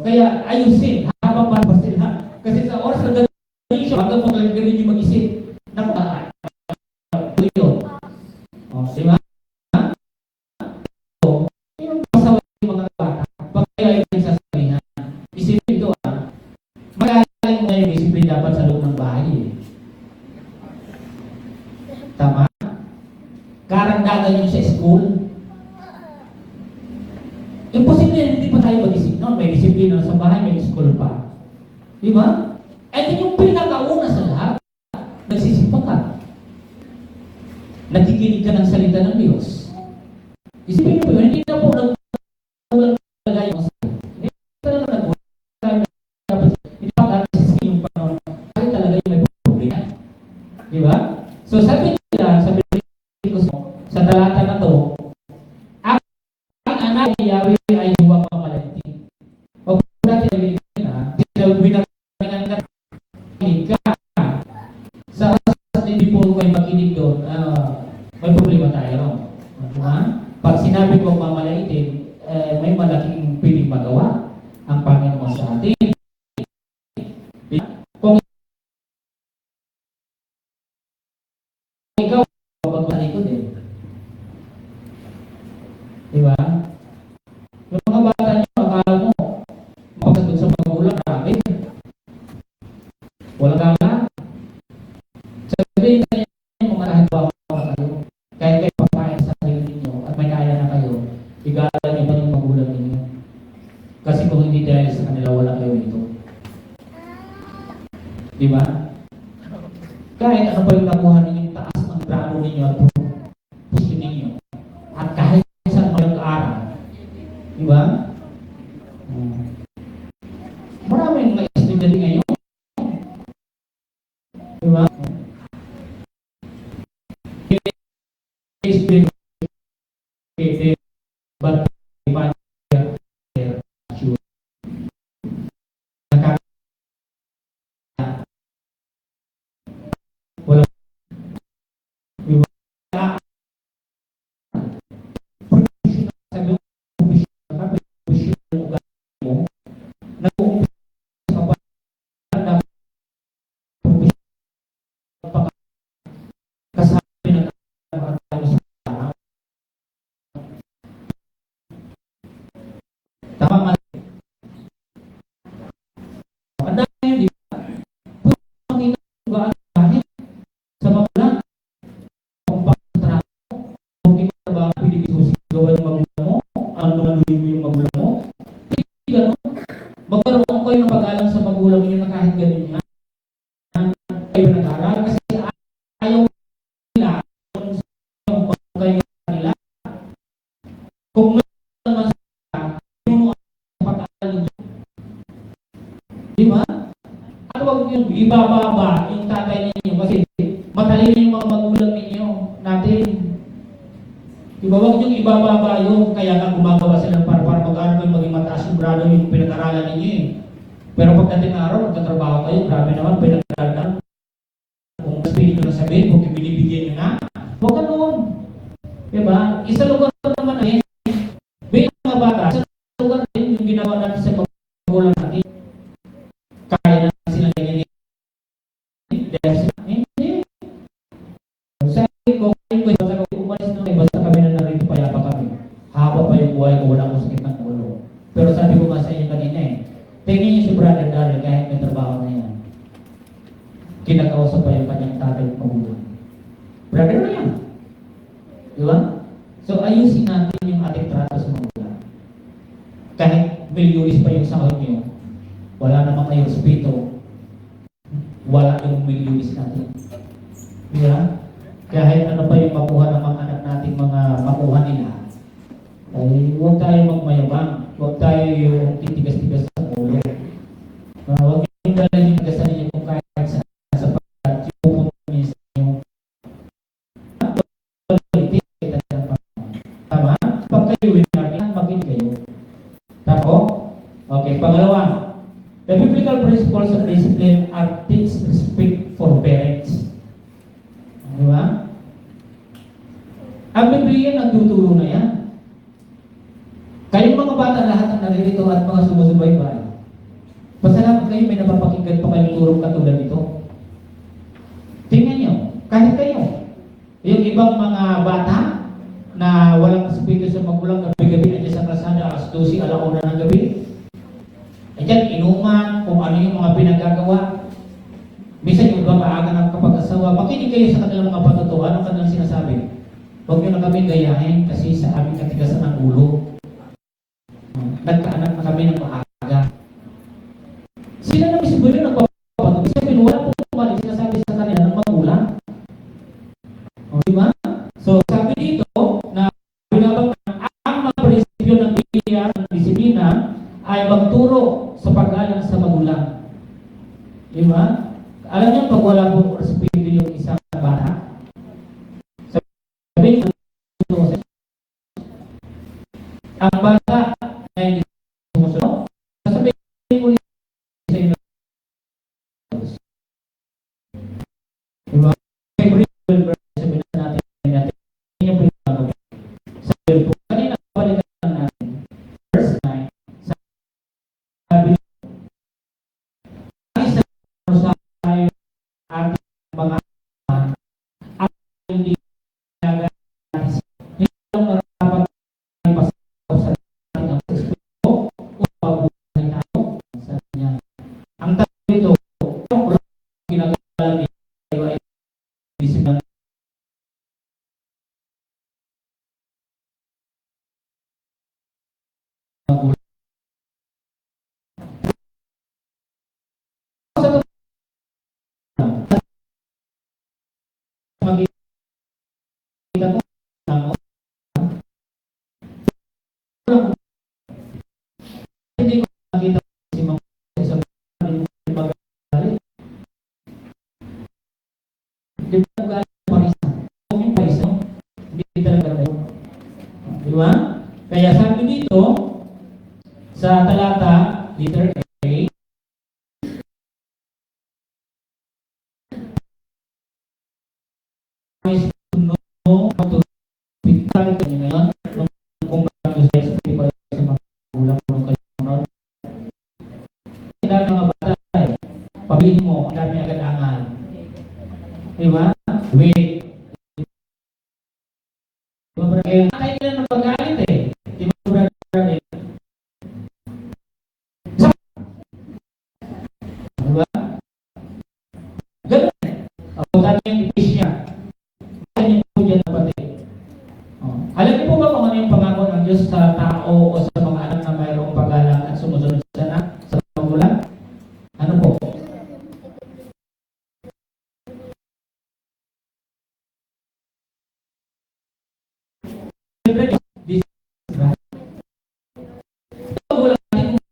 Kaya ayusin habang papasil ha. Kasi sa oras na gano'n siya, hanggang magaling yung mag-isip. Naku, yun. Di ba? Yung pasaway yung mga bata, pag kayo ay nagsasabihan, isipin ito magaling mo na yung isipin dapat sa loob ng bahay. Tama? Karangdagan yung sa school. Imposible hindi pa tayo mag-isip noon. May disiplina sa bahay, may school pa. Di ba? Eh, yung pinakauna sa lahat, nagsisipa ka. Nakikinig ka ng salita ng Diyos. Isipin mo yun, hindi na po nagkulang talaga yung salita. Hindi talaga nagkulang. Hindi pa nagsisipa yung panahon. Kasi talaga yung may problema. Di ba? So sabi nila, sabi ko sa talata na to, ang anak ni Yahweh ay huwag mamalanti. Huwag natin nagiging na, binagalingan ka, sa hindi po kayo makinig doon, may problema tayo. Pag sinabi ko mamalaitin, may malaking piling magawa ang Panginoon sa atin. Kung ikaw, pagpapalay ko din. Diba? Yung mga bata niyo, akala mo, makasagot sa magulang, grabe. Walang gala. Sabihin na niyo, mga nahabawa kayo. Kahit kayo papayan sa sarili ninyo at may kaya na kayo, igalan niyo pa yung magulang ninyo. Kasi kung hindi dahil sa kanila, wala kayo dito. Diba? Kahit ano pa yung nakuha ninyong taas ng grado ninyo at posisyon ninyo. At kahit saan mga araw. Diba? Maraming mga estudyante ngayon. Diba? Di ba? At huwag yung ibababa yung tatay ninyo kasi matalino yung mga magulang ninyo natin. Di ba? Huwag yung ibababa yung kaya nga gumagawa sila para mag-ano yung maging mataas yung grado yung pinag-aralan ninyo eh. Pero pagdating ng araw, magtatrabaho kayo, grabe naman, pinag-aralan. Kung sabihin nyo na sabihin, kung binibigyan nyo na, huwag ka noon. Di ba? Isa lugar naman eh, bilang mga bata, isa lugar din yung ginawa natin sa magulang natin. Kaya na sila ganyan. Hindi. Sabi ko, basta kung umalis na kayo, basta kami na narito, payapa kami. Haba pa yung buhay ko, wala akong sakit ng ulo. Pero sabi ko nga sa inyo kanina eh, tingin niyo si Brother Darrell kahit may trabaho na yan. Kinakausap pa yung kanyang tatay at magulang. Brother na yan. Di ba? So ayusin natin yung ating trato sa magulang. Kahit milyonis pa yung sahod niyo, wala namang may respeto, wala yung milyonis natin. Di ba? Kahit ano pa yung makuha ng mga anak natin, mga makuha nila, ay huwag tayo magmayabang, huwag tayo yung titigas-tigas sa ulo. Huwag yung dalhin yung tigasan ninyo kung kahit sa pagkat yung pupunta niyo sa inyo. Tama? Pag kayo winner, makinig kayo. Tama? Okay, pangalawa. The biblical principles of discipline are teach respect for parents. Di ba? Ang Biblia nagtuturo na yan. Kayong mga bata lahat ang naririto at mga sumusubaybay. Pasalamat kayo, may napapakinggan pa kayong turong katulad nito. Tingnan nyo, kahit kayo, yung ibang mga bata na walang respeto sa magulang, gabi-gabi nandiyan sa kalsada, alas 12, alauna ng gabi. Diyan, inuman, kung ano yung mga pinagagawa. Minsan yung iba maaga ng kapag-asawa, makinig kayo sa kanilang mga patutuan, anong kanilang sinasabi? Huwag nyo na kami gayahin kasi sa aming katigasan ng ulo. Nagkaanak na kami ng maaga. Sila na mismo yun nagpapatutuan. Sabihin, wala po kumali, sinasabi sa kanila ng magulang. O, di ba? So, sabi dito na binabang ang mga prinsipyo ng Biblia, ng disiplina, ay magturo sa pag-alang sa magulang. Di ba? Alam niyo, pag wala pong respeto yung isang bata, sabihin ko, ang bata na hindi sumusunod, sasabihin ko sa inyo. Di ba? Sabihin natin, yung pinagagawa. Sabihin ko, kanina balikan natin, verse 9, sabi isa sa tayo ating mga at hindi nagawa hindi lang marapat ay pasaw sa ating ang espiritu upang buhay tayo sa kanya. Ang tawag dito, yung ginagawa nito ay disiplina. Makita ko hindi ko makita si mga sa magalit. Di ba magalit parisa? Kung yung parisa, hindi talaga tayo. Di ba? Kaya sabi dito, sa talata, letter A, pitang kanya ngayon, kung bakit sa espiritu sa mga ulang ng kayo. Ang dami mga bata eh. Pabilin mo, ang dami agad angal. Diba? Wait. Diba brother? Kaya nila ng pagkalit eh. Diba brother? Diba? Ganun eh. Ang dami yung ipis niya. Ganyan po dyan na pati. Alam niyo po ba kung ano yung pangako ng Diyos sa tao o sa mga anak na mayroong paggalang at sumusunod sa magulang? Ano po?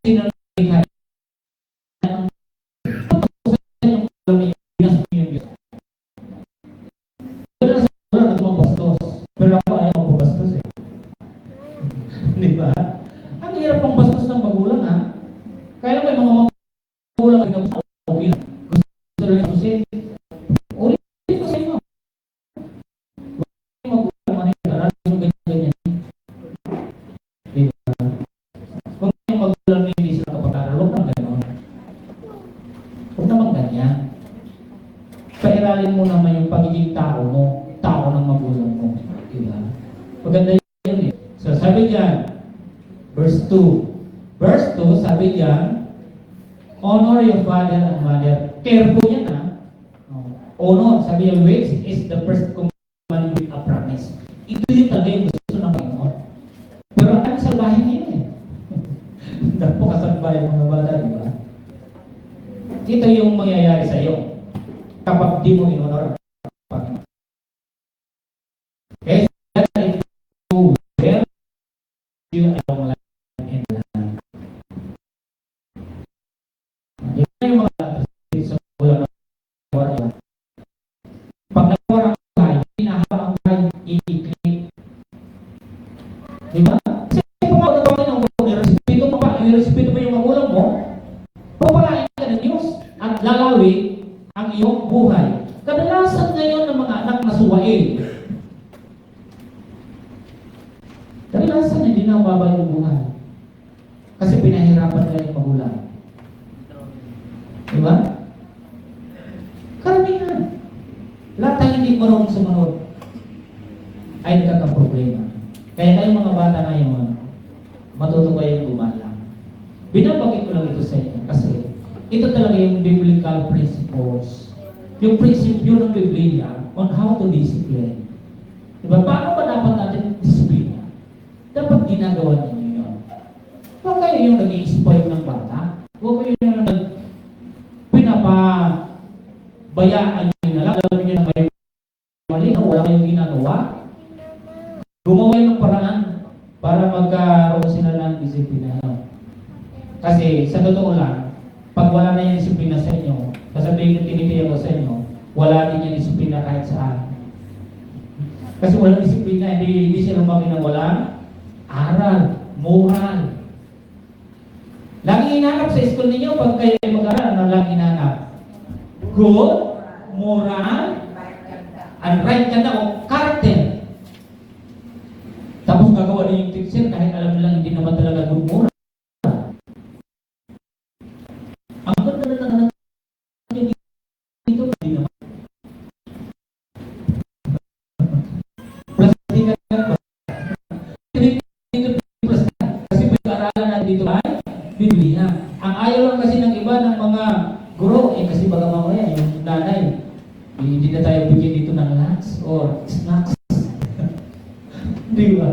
sino likha ang yung ulam niya, binasa niyo yung Diyos. Pero sa ulam, nagmabastos. Pero ako ayaw magbabastos eh. Di ba? Ang hirap pang bastos ng magulang ha. Kaya may mga magulang na okay lang. Gusto lang susin. Ulit ko sa inyo. Magulang man yung aral yung ganyan-ganyan. Di ba? Kung yung magulang na hindi sila kapag-aral, huwag naman gano'n. Huwag naman ganyan. Pairalin mo naman yung pagiging tao mo, tao ng magulang mo. Di ba? Maganda yun eh. So sabi dyan, verse 2. Verse 2, sabi dyan, honor your father and mother. Careful yan ha. Honor, sabi yung which is the first commandment with a promise. Ito yung talaga yung gusto ng Panginoon. Pero ang salbahin niya yun eh. Napakasalbahin mga bata, di ba? Ito yung mangyayari sa iyo kapag di mo in-honor ang Panginoon. Okay? That's why you along life and land. Yung mga sa bulan ng wala. Pag nagwara ang buhay, pinahaba ang buhay, iikli. Di ba? Kasi kung magagawa ng irespeto mo pa, irespeto mo yung magulang mo, papalain ka ng Diyos at lalawi ang iyong buhay. Kadalasan ngayon ng mga anak na suwain, kadalasan hindi na mababa yung buhay. Kasi pinahirapan ka yung magulang. Diba? Karamihan. Lahat tayo hindi marunong sumunod ay nagkakaproblema. Kaya kayong mga bata ngayon, matuto kayong gumalang. Binabagay ko lang ito sa inyo kasi ito talaga yung biblical principles. Yung prinsipyo ng Biblia on how to discipline. Diba? Paano ba dapat natin disiplina? Dapat ginagawa ninyo yun. Huwag kayo yung nag-i-spoil ng bata. Huwag kayo yung pinapabayaan nyo na lang. Alam nyo na kayo mali, wala kayong ginagawa. Gumawa ng paraan para magkaroon sila ng disiplina. Kasi sa totoo lang, pag wala na yung disiplina sa inyo, sasabihin ko tinitiyan ko sa inyo, wala din yung disiplina kahit saan. Kasi walang disiplina, hindi sila lumaki ng walang aral, moral. Lagi hinahanap sa school ninyo pag kayo ay mag-aral, ano lagi hinahanap? Good, moral, and right ganda o character. Tapos gagawa din yung teacher kahit alam nilang hindi naman talaga good moral. Ang ganda na dito, hindi naman. Plastic ka ba? Kasi pag-aaralan natin dito ay Biblia. Ang ayaw lang kasi ng iba ng mga guro, kasi baga mamaya yung nanay, hindi na tayo bigyan dito ng lunch or snacks. Di ba?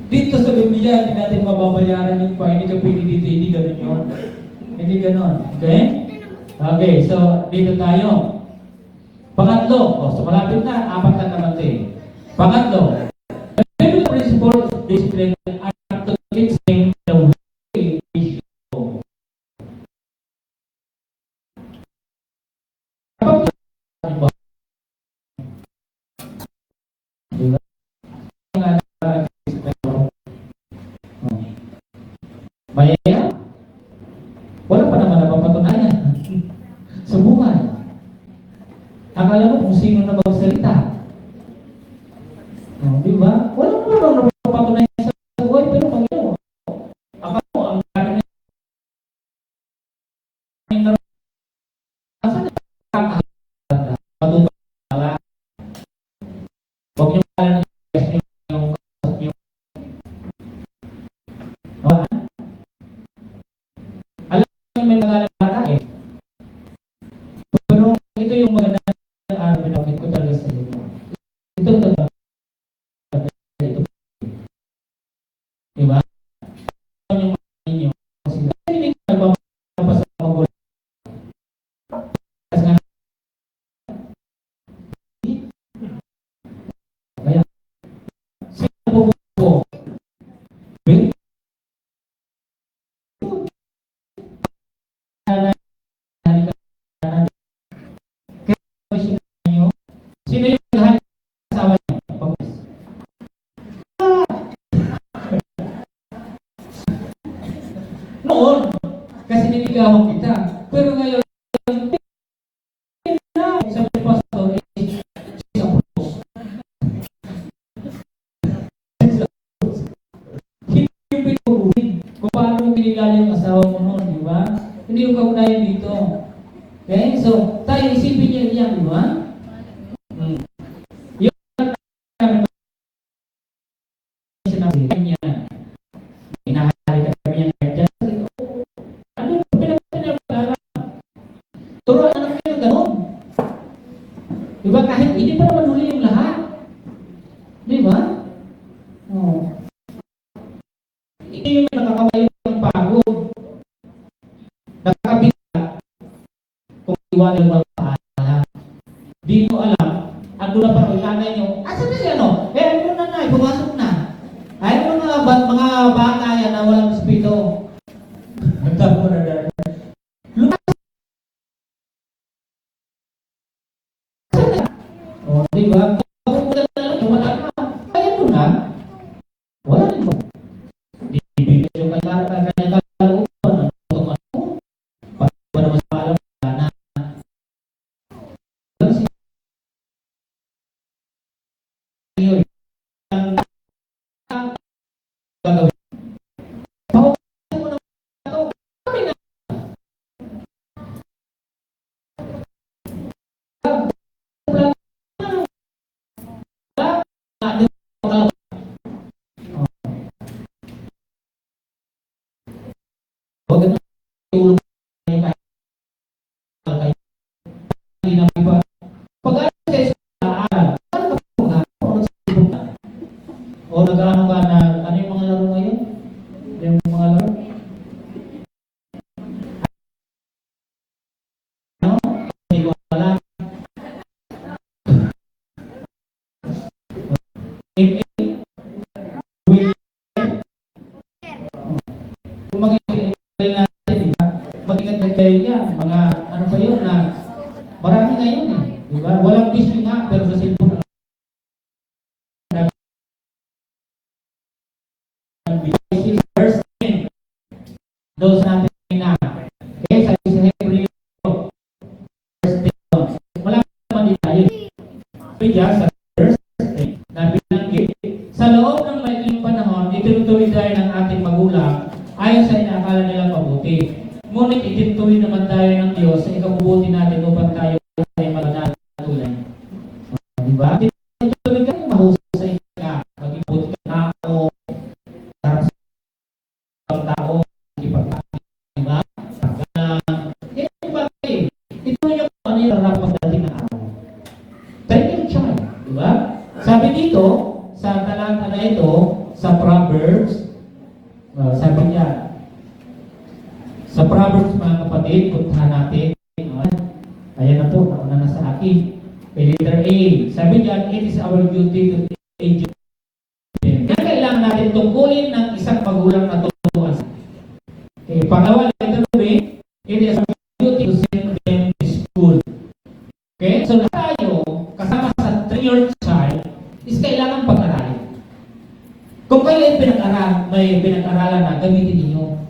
Dito sa Biblia, hindi natin mababayaran yung pa, hindi ka pwede dito, hindi ganun yun. Hindi ganun. Okay? Okay, so dito tayo. Pangatlo, so malapit na, 4 na naman ito eh. Pangatlo, the biblical principle of discipline are to fixing the way we show. Diba? Maya, wala pa naman napapatunayan sa buhay. Akala mo kung sino na magsalita. Di ba? Wala mo naman napapatunayan sa buhay, pero Panginoon. Akala mo, ang dami na asan na matutala. Huwag niyo kala ng yung alam mo may mga bata eh. Pero ito yung maganda ng araw binakit ko talaga sa iyo. Ito talaga. Ito. Diba? Yung mga ninyo. Hindi ka nagpapasa sa magulang. Kasi nga kaya sino po noon, kasi niligawan kita. Pero ngayon, sabi ni Pastor, she's a pros. Hindi yung pinuruhin kung paano mo kinilala yung asawa mo noon, di ba? Hindi yung kaunayan dito. Okay? So, tayo isipin niyo yan, di ba? Yung sinabi niya, inahali ka kami yan kaya dyan. Ano yung pinag-aral? Turuan na kayo gano'n. Di ba? Kahit hindi pa naman huli yung lahat. Di ba? Oh. Hindi yung nakakamayo ng pagod. Nakakabita kung iwan yung mga paala. Di mo alam, ando na parang ilanay nyo. Asa na siya, no? Ano na, pumasok na. Ay, mga bata yan na walang espito. Nagtabo na dahil. Lumas! O, di ba? Wala na. Kaya ito na. Wala rin po. Di bibigyan yung kanya kalooban. Ano? Pag ba naman sa alam, wala na. Yun. Ang gagawin. Pahukasin mo naman ito. Kami na. Huwag na tulong kayo kahit hindi na iba. Pag-aaral sa eskwela, ano ka po nga? O nag-ano ka na, ano yung mga laro ngayon? Yung mga laro? Ano? Hindi ko alam. Kung mag-i-explain natin, mag-i-explain kayo niya, mga ano ba yun na marami ngayon eh. Diba? Walang bisyo nga, pero sa cellphone verse 10. Those natin na. Okay, sabi sa Hebrew, verse 10. Wala naman din tayo. Kaya sa verse 10, na binanggit, sa loob ng maikling panahon, itinutuloy tayo ng ating magulang ayon sa inaakala nilang mabuti. Ngunit itinutuloy naman tayo ng Diyos sa ikabubuti natin upang tayo ay magnanatuloy. Diba? Itinutuloy ka, mahusay ka, maging buti ka tao, sarap sa tao, ipagpapit, diba? Yan yung bagay. Ito yung ano yung sarap pagdating ng araw. Take your child, diba? Sabi dito, sa talata na ito, sa Proverbs, sabi niya, sa Proverbs mga kapatid, puntahan natin. Ayan na po, nauna na sa akin. Letter A, sabi niya, it is our duty to educate them. Kaya kailangan natin tungkulin ng isang magulang na tutuan. Okay, pangalawa, letter B, it is our duty to send them to school. Okay, so tayo, kasama sa 3-year child, is kailangan pag-aralin. Kung kayo ay may pinag-aralan na, gamitin niyo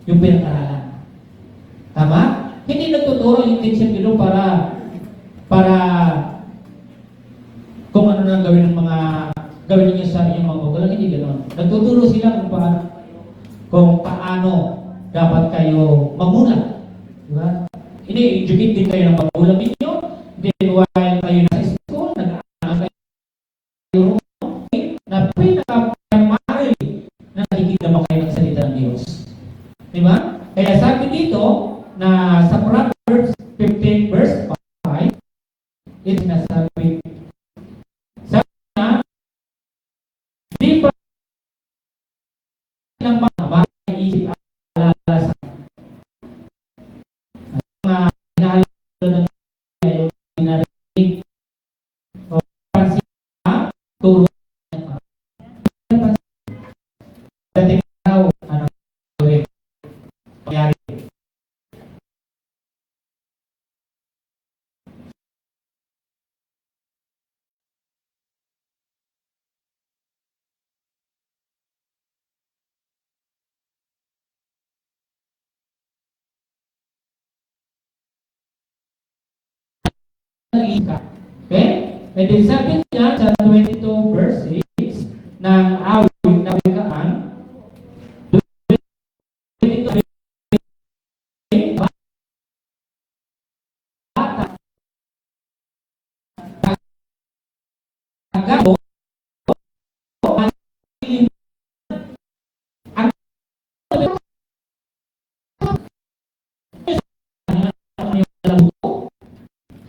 yung pinag-aralan. Tama? Hindi nagtuturo yung teacher nyo para kung ano nang gawin niyo sa inyong mga magulang, hindi ganoon. Nagtuturo sila kung paano dapat kayo mamulat. Diba? Ini-educate din kayo ng magulang ninyo. Then while kayo nasa school, nag-aaral kayo na pinaka-primary na nakikita mo kayo ng salita ng Diyos. Diba? Kaya sabi dito na sa Proverbs 15 verse 5, ito nasabi, sabi na, di pa ng mga bagay isip alala sa mga hinahalala ng kayo pinarinig o pansin na turo dating araw, ano gawin? Mangyari. nag-iisa. Okay? And then sabi niya sa 22 verse 6 ng awit na wikaan, 22 bata agaw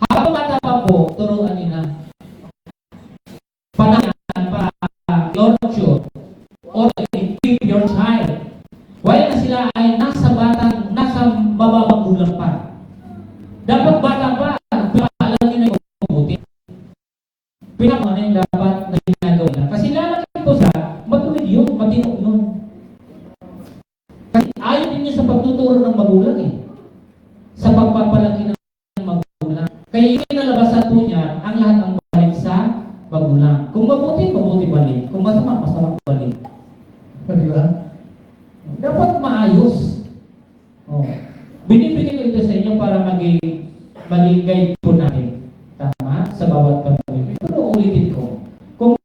habang bata pa po, turuan nila. Panayan pa nurture or equip your child. While na sila ay nasa mababang gulang pa. Dapat bata pa, pinapaalam nila yung mabuti. Pinapaalam nila dapat na ginagawa nila. Kasi lalaki po sa matuwid yun, matino yun. Kasi ayaw din niya sa pagtuturo ng magulang eh. Sa pagpapalaki ng magulang. Kaya ikinalabasan po niya ang lahat ng balik sa magulang. Kung mabuti, mabuti balik. Kung masama, masama balik. Di ba? Dapat maayos. Oh. Binibigay ko ito sa inyo para maging guide po natin. Tama? Sa bawat pagpapalagay. Pero ulitin ko. Kung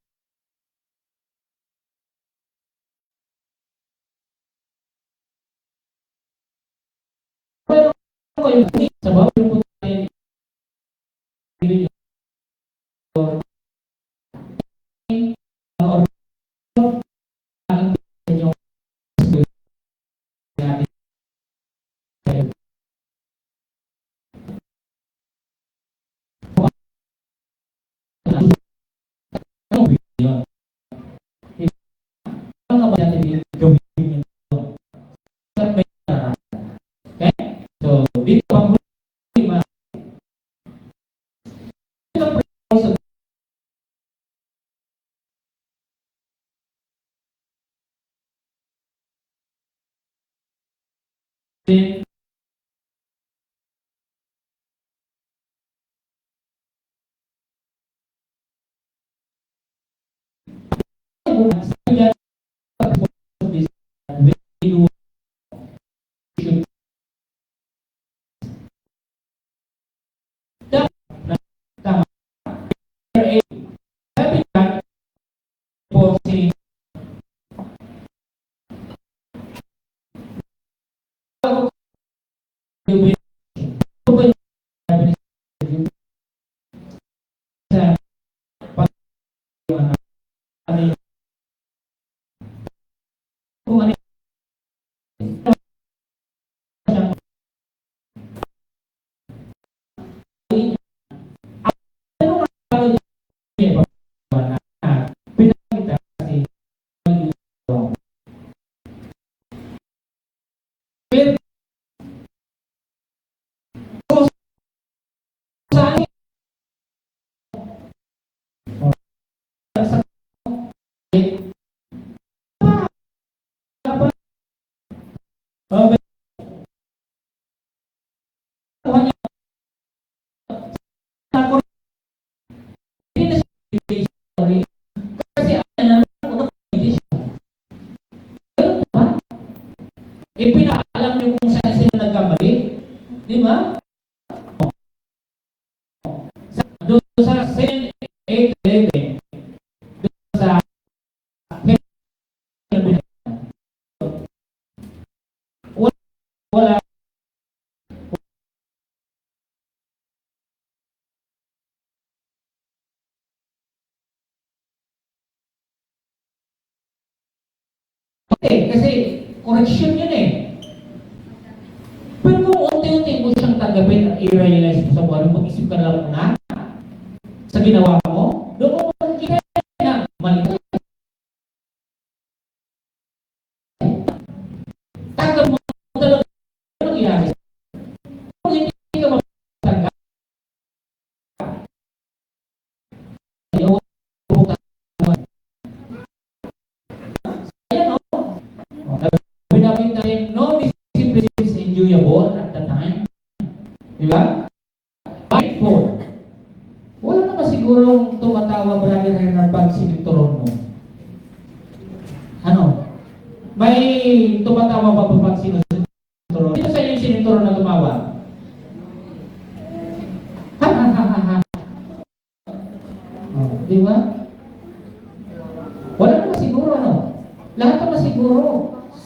pero kayo sa bawat po natin so dito ang problema ipinaalam niyo kung saan sila nagkamali. Di ba? Doon sa 8:11, doon sa wala kasi correction yun eh. Pero kung unti-unti mo siyang tanggapin at i-realize mo sa buwan, mag-isip ka na lang na sa ginawa mo, doon mo makikita na mali ka. Tanggap mo talaga ang nangyari. Kung hindi ka magtanggap, ayaw mo tanggap. Ayan o. Binabing natin, no discipline is enjoyable at the time. Diba? Fight for. Wala naman sigurong tumatawa Brother Hernan pag sinituron mo. Ano? May tumatawa ba pag sinituron? Dito sa inyo sinituron na tumawa? Ha ha ha ha ha. ba? Wala naman siguro, ano? Lahat naman siguro.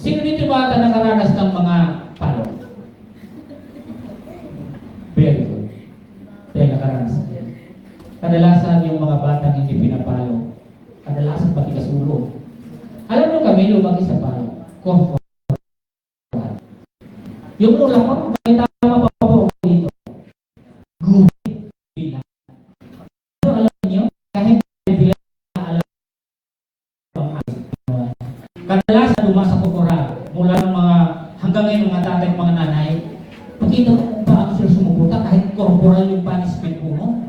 Sino dito ba ata nakaranas ng mga palo? Very good. Kaya nakaranas. Kadalasan yung mga batang hindi pinapalo, kadalasan pati kasulo. Alam nyo kami, lumaki sa palo. Yung ulam ko, may tama pa po dito. Gubi bilang. Ano alam niyo? Kahit bilang alam kadalasan lumasa ko mula ng mga hanggang ngayon mga tatay at mga nanay. Pakita mo kung paano sila sumuporta kahit corporal yung punishment mo.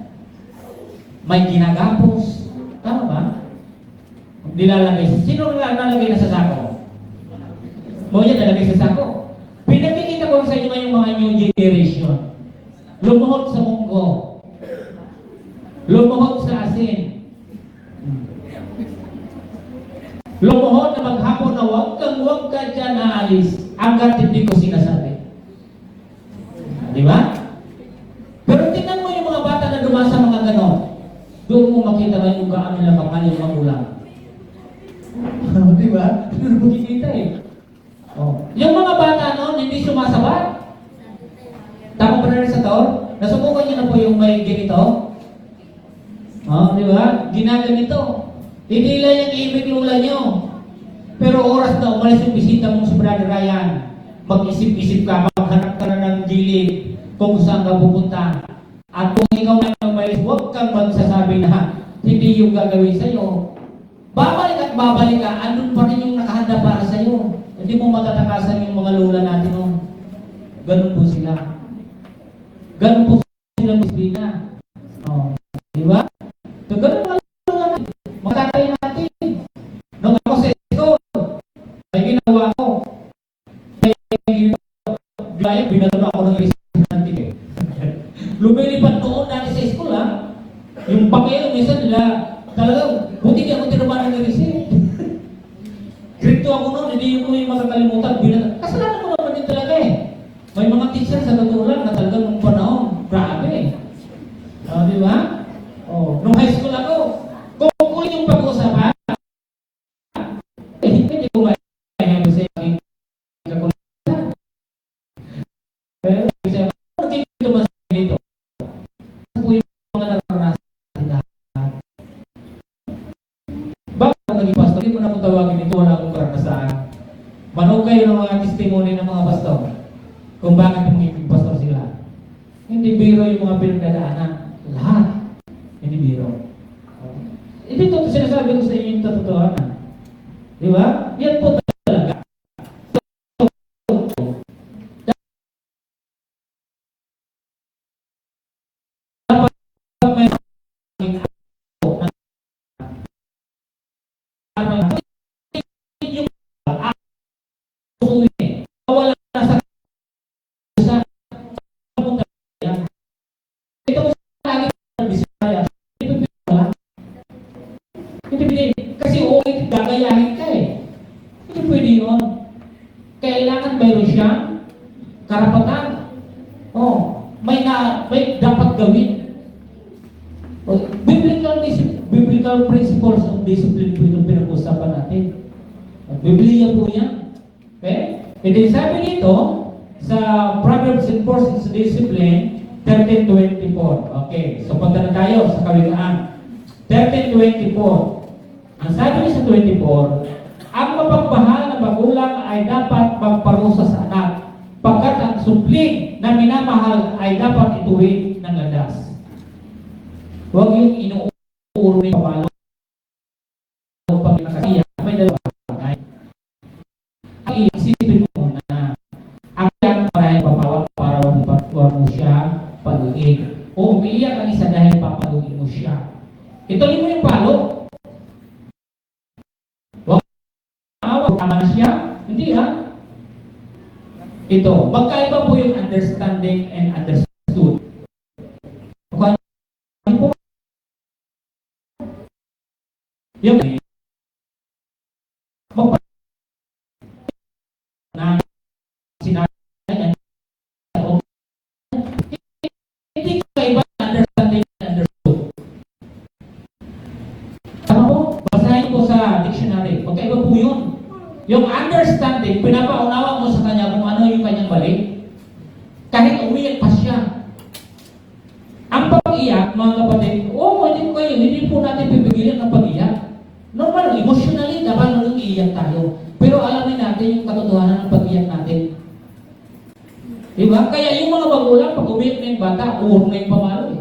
May ginagapos. Tama ba? Nilalagay. Sino nilalagay na sa sako? Mo yan nalagay sa sako. Pinakikita ko sa inyo ngayong mga new generation. Lumuhod sa munggo. Lumuhod sa asin. Lumuhod na maghapon na huwag ka dyan aalis hanggat hindi ko sinasabi. Di ba? Pero tingnan mo yung mga bata na dumasa mga ganon. Doon mo makita na yung gaano lang kapal yung magulang. Di ba? Doon mo kikita eh. Oh. Yung mga bata noon, hindi sumasabat. Tama ba na rin sa taon? Nasubukan niyo na po yung may ganito? Oh, di ba? Ginaganito. Hindi lang yung ibig lula nyo. Pero oras na umalis yung bisita mong si Brother Ryan, mag-isip-isip ka, maghanap ka na ng gilid kung saan ka pupunta. At kung ikaw na umalis, huwag kang magsasabi na hindi yung gagawin sa'yo. Babalik ka, andun pa rin yung nakahanda para sa'yo. Hindi mo matatakasan yung mga lula natin noon. Ganun po sila. Ganun po sila bisbina. Oh, di ba? So, ganun mga lula natin. Mga tatay natin. Nung ako sa school, may ginawa ko. May binatala ako ng receipt ng ticket. Lumilipad noon dati sa school, ha? Yung pakero, minsan nila, talagang, buti di ako tinabahan ng receipt. Grito ako noon, hindi ko yung makakalimutan. Kasalanan ko naman din talaga eh. May mga teacher sa totoo lang na talagang nung panahon, grabe. Di ba? Nung high school ako, kung yung pag-uusapan, hindi ko may sa aking kakulitan. Pero, hindi ko mas dito. Ano po yung mga naranasan natin lahat? Bakit ako naging pastor? Hindi mo na kung tawagin ito, wala akong karanasan. Manood kayo ng mga testimony ng mga pastor kung bakit magiging pastor sila. Hindi biro yung mga pinagdadaanan. Lahat. Hindi biro. Hindi ito sinasabi ko sa inyo yung totohanan. Di ba? Yan po talaga. Wala na sa ito lagi Bisaya. Hindi pwede. Kasi gagayahin ka eh. Hindi pwede yun. Kailangan mayroon siyang karapatan. May dapat gawin. Biblical principles of discipline po itong pinag-usapan natin. Biblia po yan. Okay? E din sabi dito, sa Proverbs Enforcing Discipline, 13:24. Okay, so punta na tayo sa Kawikaan. 13:24. Ang sabi niya sa 24, ang mapagmahal na magulang ay dapat magparusa sa anak, pagkat ang supling na minamahal ay dapat ituwid ng landas. Huwag yung inuuro yung pamalo. Pag nakasiya, may dalawang bagay. Ang iisipin mo na ang iyang maraming papawag para huwag mo siya paluin. O umiiyak ang isa dahil papaluin mo siya. Ituloy mo yung palo. Huwag tama na siya. Hindi ha. Ito, magkaiba po yung understanding and understood. Yung na sinabi hindi kaiba understanding and understood. Yung understanding, pinapaunawa mo sa kanya kung ano yung kanyang mali. Kahit umiyak pa siya. Ang pag-iyak, mga kapatid, hindi po natin pipigilan ang pag-iyak. Normal, emotionally, dapat nung iiyak tayo. Pero alamin natin yung katotohanan ng pag-iyak natin. Diba? Kaya yung mga magulang, pag umiyak na yung bata, uur na yung pamalo eh.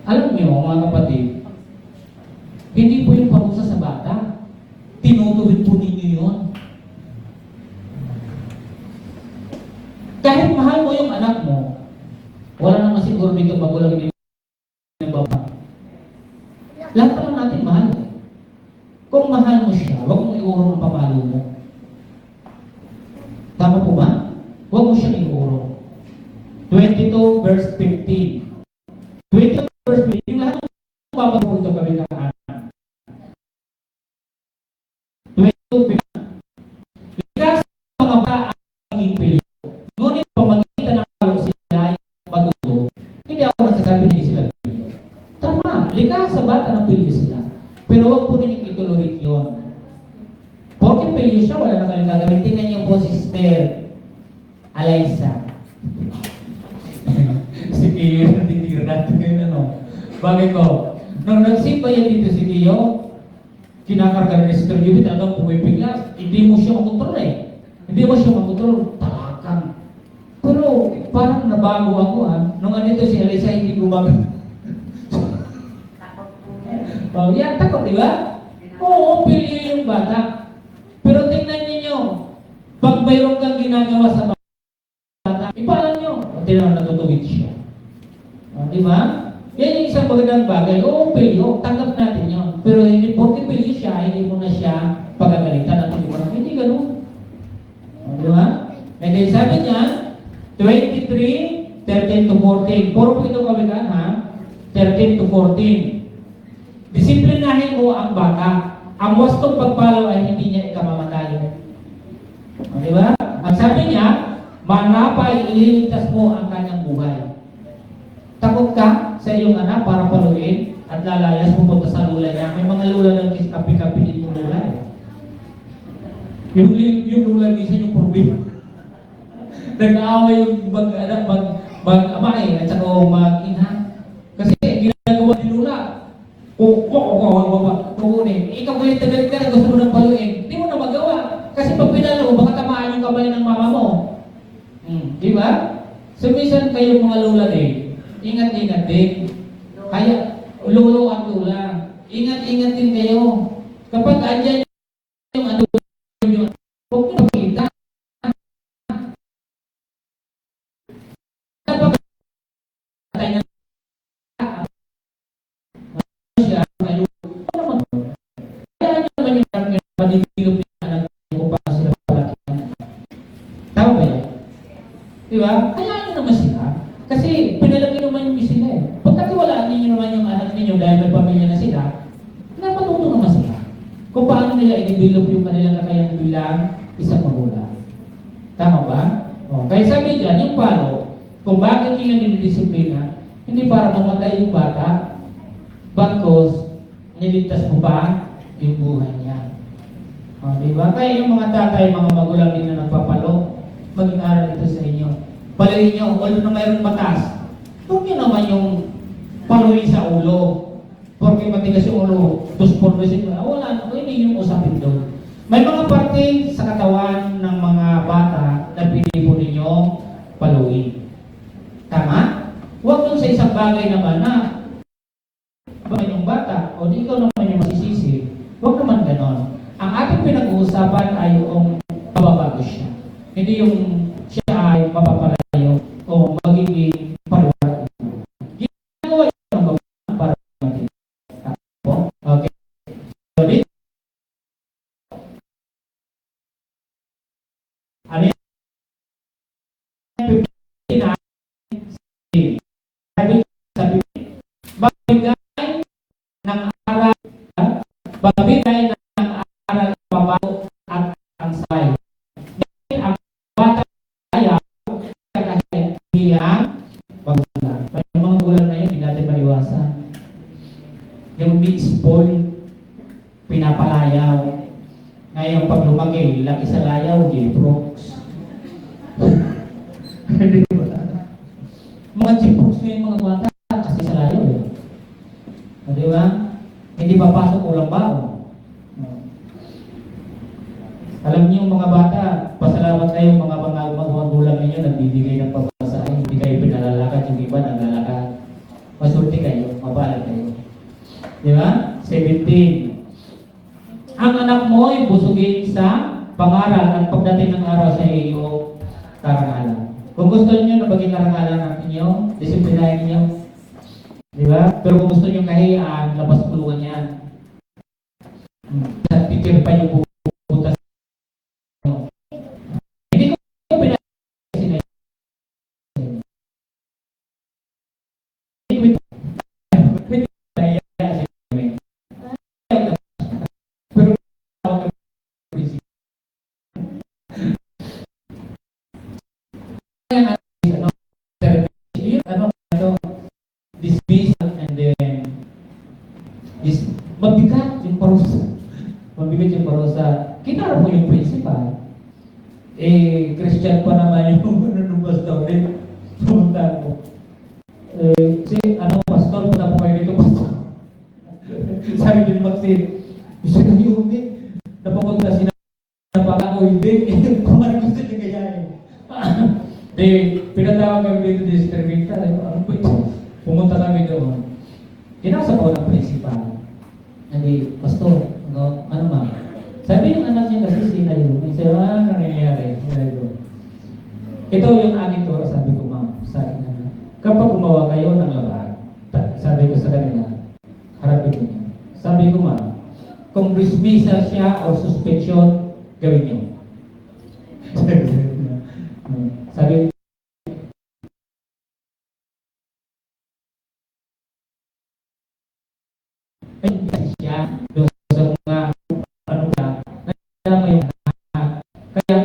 Alam niyo, mga kapatid, hindi po yung parusa sa bata. Tinutuwid po ninyo yun. Kahit mahal mo yung anak mo, wala naman siguro dito magulang din ng baba. Lahat pa lang natin mahal. Kung mahal mo siya, huwag mong iurong ang pamalo mo. Tama po ba? Huwag mo siyang iurong. 22 verse 15. 22 verse 15. Yung lahat ng papapunto kami ng anak. 22 Likas ang mga bata ang impilyo. Ngunit pamagitan ng kalong sila ay matuto. Hindi ako nagsasabi na sila pilyo. Tama, likas sa bata ng pilyo sila. Pero huwag po ninyong ituloy yun. Porque pilyo siya, wala na kayong gagawin. Tingnan niyo po si Sister Alaysa. Si Kiyo, natitira natin ngayon ano. Bakit ko? Nung nagsimba yan dito si Kiyo, kinakarga ni Sister Judith, ano, pumipiglas, hindi mo siya makontrol eh. Hindi mo siya makontrol, talagang. Pero parang nabago ako nung andito si Alaysa, hindi gumagano. Oh, yan, takot, di ba? Oo, pili yung bata. Pero tingnan niyo, pag mayroon kang ginagawa sa bata, ipalan nyo. O, tingnan, natutuwid siya. O, di ba? Yan yung isang magandang bagay. Oo, pilyo. Tanggap natin yun. Pero hindi, porque pilyo siya, hindi mo na siya pagagalitan at hindi mo na, hindi ganun. O, di ba? And then sabi niya, 23, 13 to 14. Puro po ito kawikan, ha? 13 to 14. Disiplinahin mo ang bata. Ang wastong pagpalo ay hindi niya ikamamatay. O, di ba? Ang sabi niya, manapay, ililigtas mo ang kanyang buhay. Takot ka sa iyong anak para paluin at lalayas pupunta sa lula niya. May mga lula ng kapi-kapi yung lula. Yung lula minsan yung problema. Nag-aaway yung mag-ama at saka mag-ina. Kasi ginagawa ni lula. Kukunin. Ikaw galit na galit ka na gusto mo ng paluin. Hindi mo na magawa. Kasi pag pinalo mo, baka tamaan yung kamay ng mama mo. Di ba? So, minsan kayo mga lula din, ingat-ingat din. Kaya, lolo at lula, ingat-ingat din kayo. Kapag andyan yung ano, huwag nyo nakita. Kapag tayo padigilog niya ng kung paano sila palaki. Tama ba yan? Diba? Hayaan nyo naman sila. Kasi pinalaki naman yung sila eh. Pagkatiwalaan ninyo naman yung anak ninyo dahil may pamilya na sila, napatuto naman sila. Kung paano nila i-develop yung kanilang kakayahan bilang isang magulang. Tama ba? O, kaya sabi dyan, yung palo, kung bakit nila nilidisiplina, hindi para mamatay yung bata, bagkos, niligtas mo ba yung buhay niya. O, diba? Kaya yung mga tatay, mga magulang din na nagpapalo, maging aral ito sa inyo. Paluin nyo, although na mayroong batas, huwag nyo naman yung paluin sa ulo. Porque matigas yung ulo, tuspon mo siya, wala, hindi yung usapin doon. May mga parte sa katawan ng mga bata na pinili po ninyo paluin. Tama? Huwag dun sa isang bagay naman na yung bata, o di ikaw naman yung masisisi. Huwag naman ganon. Ang ating pinag-uusapan ay yung mababago siya. Hindi yung siya ay mapapalayo o magiging paluwag. Ginagawa yung mga para magiging. Okay. So, dito. Ano yan? Sabi, magbigay ng aral, magbigay ng aral pabago at ang sabay. Ang bata kaya hiyang magulang. Yung mga gulang na yun, hindi natin maiwasan. Yung mixed spoil, pinapalayaw. J-Prox. Di ba? Mga J-Prox na yung mga bata kasi sa layo eh. Di ba? Hindi papasok ulang baon. Alam niyo mga bata, pasalamat kayo mga magulang ninyo nagbibigay ng pamasahe, hindi kayo pinalalakad, yung iba naglalakad. Masulti kayo, mabalag kayo. Di ba? 17. Ang anak mo ay busugin sa pangaral at pagdating ng araw sa iyo karangalan. Kung gusto niyo na maging karangalan ng inyo, disiplinahin niyo. Di ba? Pero kung gusto niyo kahiyaan, labas kulungan yan. Sa teacher pa yung pupunta. Hindi ko pinag-sinayin. Dismissal and then mabigat yung parusa. Mabigat yung parusa. Kita mo yung principal. Eh, Christian pa naman yung nanubas daw din. Pumunta ko. Pastor, punta po kayo dito, pastor. Sabi din Maxine, gusto na yung hindi. Napapunta sinapaka ko hindi. Kumari gusto niya gayahin. Pinatawag kami dito distributor. Ano po ito? Pumunta kami doon. Kinasa ko ng principal. Hindi, pastor, ano ma'am? Sabi yung anak niya kasi sinayo. Sabi, ano nangyayari? Ito yung aking turo, sabi ko ma'am. Sabi na, kapag gumawa kayo ng laban, sabi ko sa kanila, harapin niyo. Sabi ko ma'am, kung dismissal siya o suspension, gawin niyo. Sabi siya doon sa mga ano ka na yung kaya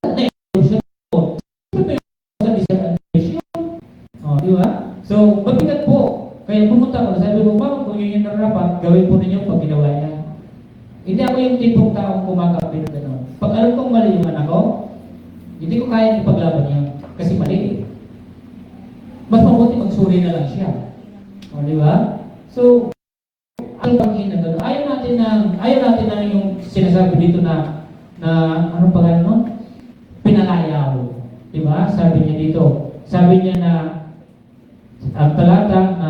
na-emotion po sa disabilitation. Di ba? So, mabigat po. Kaya pumunta ko, sabi ko, ma'am, kung yun yung narapat, gawin po ninyo pag ginawa niya. Hindi ako yung tipong taong kumakapit na gano'n. Pag alam kong mali yung anak ko, hindi ko kaya ipaglaban niya kasi mali eh. Mas mabuti magsuri na lang siya. Di ba? So, ang paghin na gano'n. Ayaw natin na yung sinasabi dito na ano pa gano'n, no? Pinalayaw. Diba? Sabi niya dito. Sabi niya na ang talata na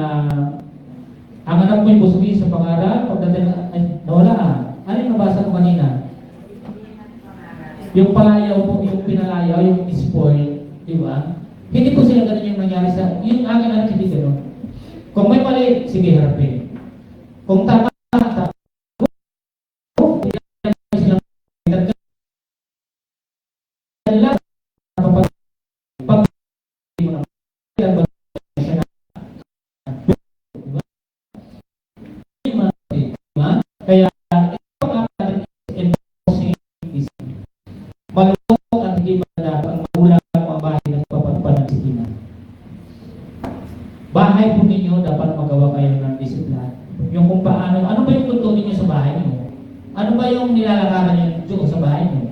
ang anak mo yung busugin sa pangaral, pagdating nawala Ano yung nabasa ko kanina? Yung palayaw po, yung pinalayaw, yung spoil, diba? Hindi po sila gano'n yung nangyari sa, yung aking anak hindi gano'n. Kung may mali, sige harapin. Kung tama, kaya ito ang enforcing is malungkot at hindi mandapat ang magulang ang bahay ng papanagsikinan. Bahay po ninyo dapat magawa kayo ng disiplina. Yung kung paano, ano ba yung tuntunin nyo sa bahay nyo? Ano ba yung nilalakaran nyo sa bahay nyo?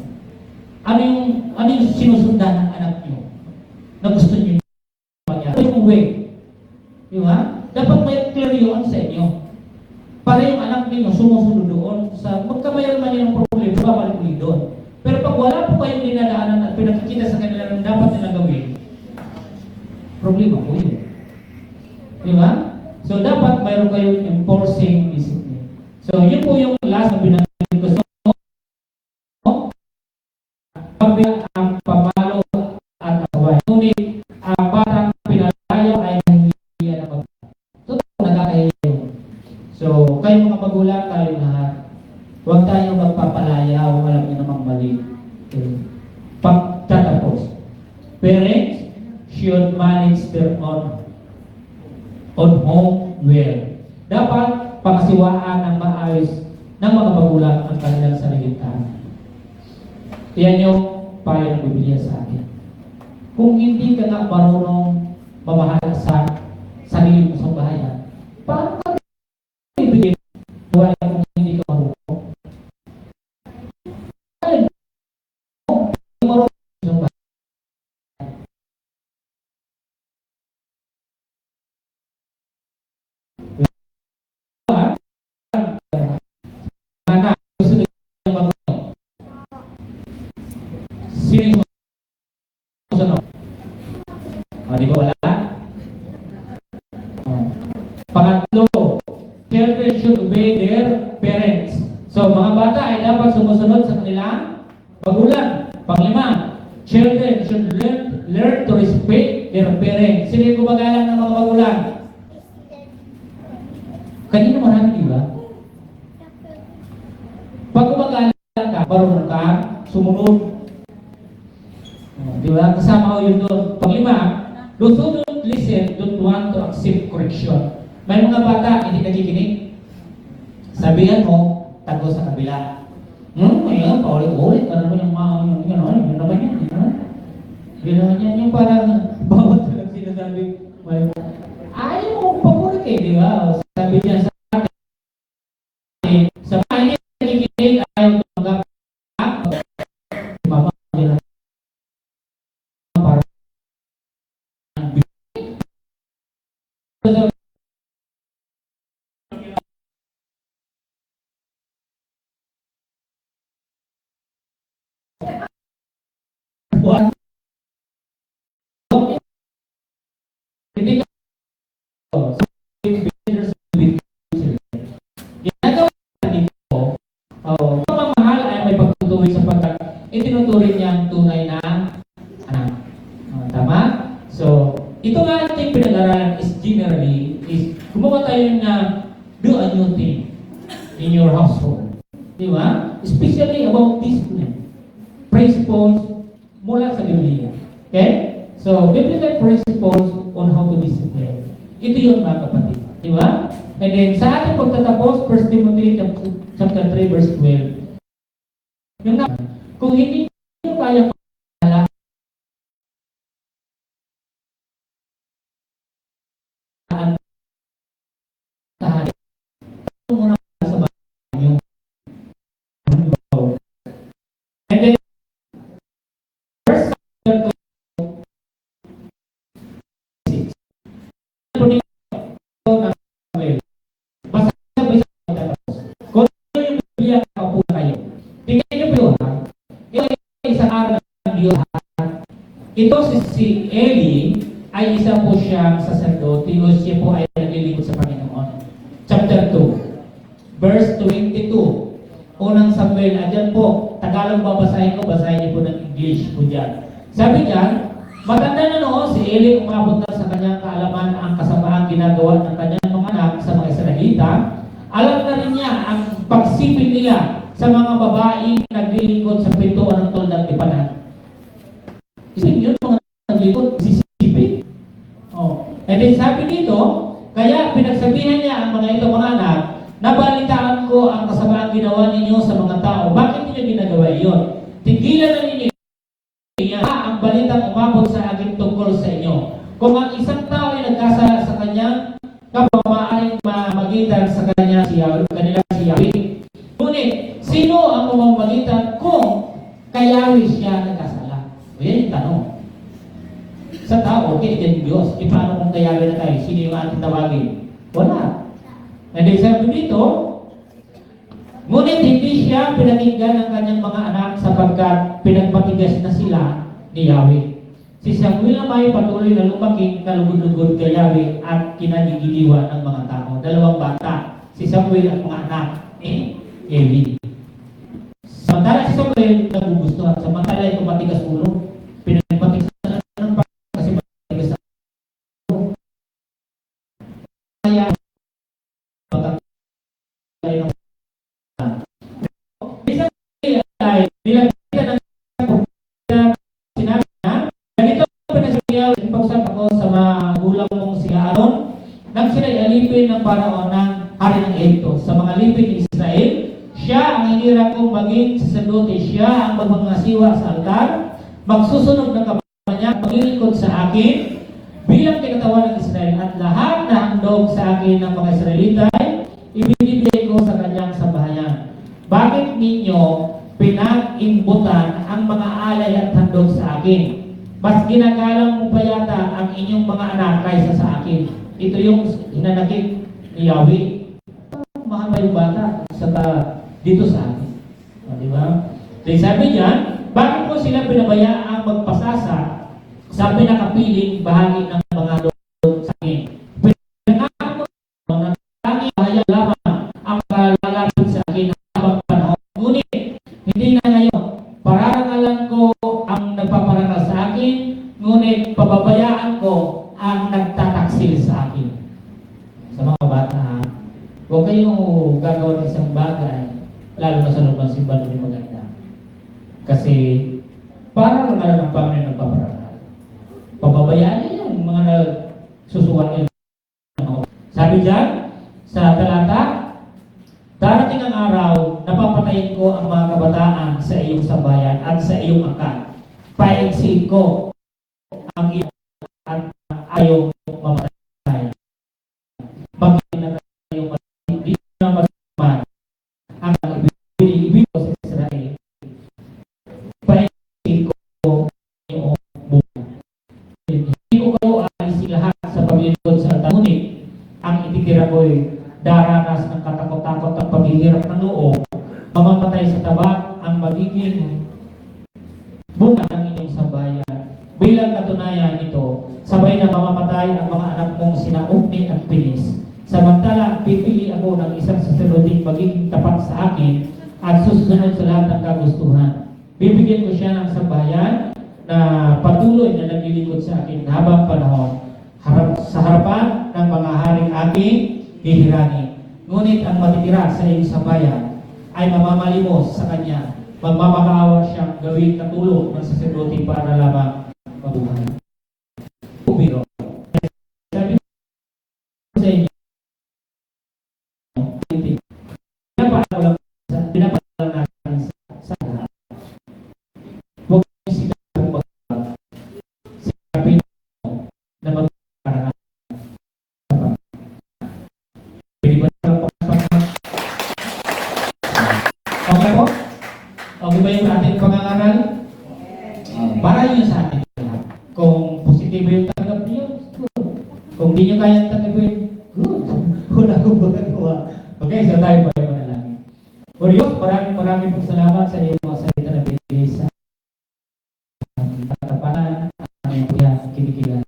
Ano yung sinusundan ng anak nyo na gusto nyo mangyari? Ano yung way? Di ba? Dapat may clear yun sa inyo. Para yung anak ninyo sumusunod doon sa magkamayan man yung problema, babalik ulit doon. Pero pag wala po kayong dinadaanan at pinakikita sa kanila na dapat nilang gawin, problema po yun. Di ba? So, dapat mayroon kayong enforcing discipline. So, yun po yung last na binanggit ko. So, ang pamalo at away. Ngunit, ang batang pinalayo ay hindi yan ang totoo nagkakahiyo. So, kayong mga magulang, tayo lahat, huwag tayong magpapalayaw, alam niyo namang mali. Okay. Pagtatapos, parents should manage their own home well. Dapat pangasiwaan ng maayos ng mga magulang ang kanilang sariling tahanan. Yan yung payo ng Biblia sa atin. Kung hindi ka nga marunong mamahala sa sarili mo sa bahayan, paano ka ibigay buhay kung hindi ka marunong? isang bahay. Anak, gusto nila magulo. Sino yung susunod? Di ba wala? Pangatlo, children should obey their parents. So, mga bata ay dapat sumusunod sa kanilang magulang. Panglima, children should learn to respect their parents. Sino yung gumagalang ng mga magulang? Kanina marami, di ba? Pag gumagalang ka, marunong ka, sumunod. Di ba? Kasama ko yun doon. Panglima, those who don't listen don't want to accept correction. May mga bata, hindi nakikinig. Sabihan mo, tago sa kabila. Ngayon, paulit-ulit. Ano mo yung mga, yun naman yan. Gano'n yan yung parang bawat lang sinasabi. Ayaw mo papulit eh, di ba? Sabi niya sa akin, sa mga hindi nakikinig, ayaw tumanggap. Mama, hindi ka ginagawa dito, pamamahal ay may pagtutuloy sapagkat itinuturing niya ang tunay na anak. Tama? So, ito nga ating pinag-aralan is generally, is gumawa tayo na do a new thing in your household. Di ba? Especially about discipline. Principles mula sa Biblia. Okay? So, biblical principles on how to discipline. Ito yun mga kapatid. Di ba? And then, sa ating pagtatapos, 1 Timothy chapter 3 verse 12. Yung na, kung hindi nyo kaya pagkala, muna sa bahay nyo. And then, ito si Eli ay isa po siyang saserdote o siya po ay naglilingkod sa Panginoon. Chapter 2, verse 22. Unang Samuel, andyan po, Tagalog babasahin ko, basahin niyo po ng English po dyan. Sabi dyan, matanda na noon si Eli umabot na sa kanyang kaalaman ang kasamaang ginagawa ng kanyang mga anak sa mga Israelita. Alam na rin niya ang pagsipil nila sa mga babaeng naglilingkod sa pintuan ng toldang tipanan. Isipin yun, mga naglilingkod, sisipin. And then sabi dito, kaya pinagsabihan niya ang mga ito mga anak, nabalitaan ko ang kasamaang ginawa ninyo sa mga tao. Bakit niyo ginagawa iyon? Tigilan na ninyo ang balitang umabot sa akin tungkol sa inyo. Kung ang isang tao ay nagkasala sa kanyang kapamaaring mamagitan sa kanila si Yahweh. Ngunit, sino ang mamamagitan kung kay Yahweh siya nagkasala? O yan yung tanong. Sa tao, okay, yan Diyos. E paano kung kay Yahweh na tayo? Sino yung ating tawagin? Wala. And then sabi dito, ngunit hindi siya pinakinggan ng kanyang mga anak sapagkat pinagpatigas na sila ni Yahweh. Si Samuel naman ay patuloy na lumaki, kalugod-lugod kay Yahweh at kinagigiliwan ng mga tao. Dalawang bata, si Samuel at mga anak ni Eli. Samantala si Samuel nagugustuhan, samantala ay tumatigas ulo. Pinagpatigas na ng kasi matigas na ulo. Kaya nilagyan ng sinabi na ganito pinasabihan pagsap ako sa magulang mong si Aaron nang sila'y alipin ng paraon ng hari ng Egypto sa mga lipin ni Israel. Siya ang hinirang kong maging saserdote. Siya ang magmangasiwa sa altar, magsusunog ng kapanya, maglilingkod sa akin bilang kinatawan ng Israel at lahat na handog sa akin ng mga Israelita ibibigay ko sa kanyang sambahayan. Bakit ninyo pinag-imbutan ang mga alay at handog sa akin. Mas ginagalang mo pa yata ang inyong mga anak kaysa sa akin. Ito yung hinanakit ni Yahweh. Mahal yung bata dito sa atin. O, di ba? Dahil sabi niya, bakit mo sila pinabayaang magpasasa sa pinakapiling bahagi ng mga doon sa akin? Pinangaan mo na tanging bahaya lamang ang lalapit sa akin habang panahon. Ngunit, hindi na ngayon. Pararangalan ko ang nagpaparangal sa akin, ngunit pababayaan ko ang nagtataksil sa akin. Sa mga bata, huwag kayong gagawa ng isang bagay, lalo na sa loob ng simbahan na maganda. Kasi, parang lang ang Panginoon nagpaparangal. Pababayaan niya yung mga nagsusuwan niya. Sabi dyan, sa talata, darating ang araw, napapatayin ko ang mga kabataan sa iyong sambayan at sa iyong angkan. Paigsin ko ang iyong at ayaw mamatay. Bagay na tayo hindi na magman ang ibig ko sa Israel. Paigsin ko ang iyong buhay. Hindi ko kayo alisin lahat sa paglilingkod sa altar. Ngunit ang ititira ko'y daranas ng katakot-takot at paghihirap ng loob, mamamatay sa tabak ang magiging bunga ng inyong sambayan. Bilang katunayan nito, sabay na mamamatay ang mga anak mong sina Ofni at Pinis. Samantala, pipili ako ng isang saserdoting magiging tapat sa akin at susunod sa lahat ng kagustuhan. Bibigyan ko siya ng sambayan na patuloy na naglilingkod sa akin habang panahon sa harapan ng mga haring aking hihiranin. Ngunit ang matitira sa iyong sambayan ay mamamalimos sa kanya. Magmamakaawa siyang gawing katulong ng saserdote para lamang mabuhay. Pero, sabi ko sa inyo, pinapala natin sa lahat. Huwag niyo sila magpapag. Sabi na magpapag. Okay po? Okay ba yung ating pangangaral? Para yun sa atin. Kung positibo yung tanggap niyo, good. Kung di nyo kayang tanggapin, good. Wala kong magagawa. Okay, so tayo pa yung manalangin. For Diyos, maraming salamat sa iyo mga salita na binigay sa katapanan, ang iyong kinikilan.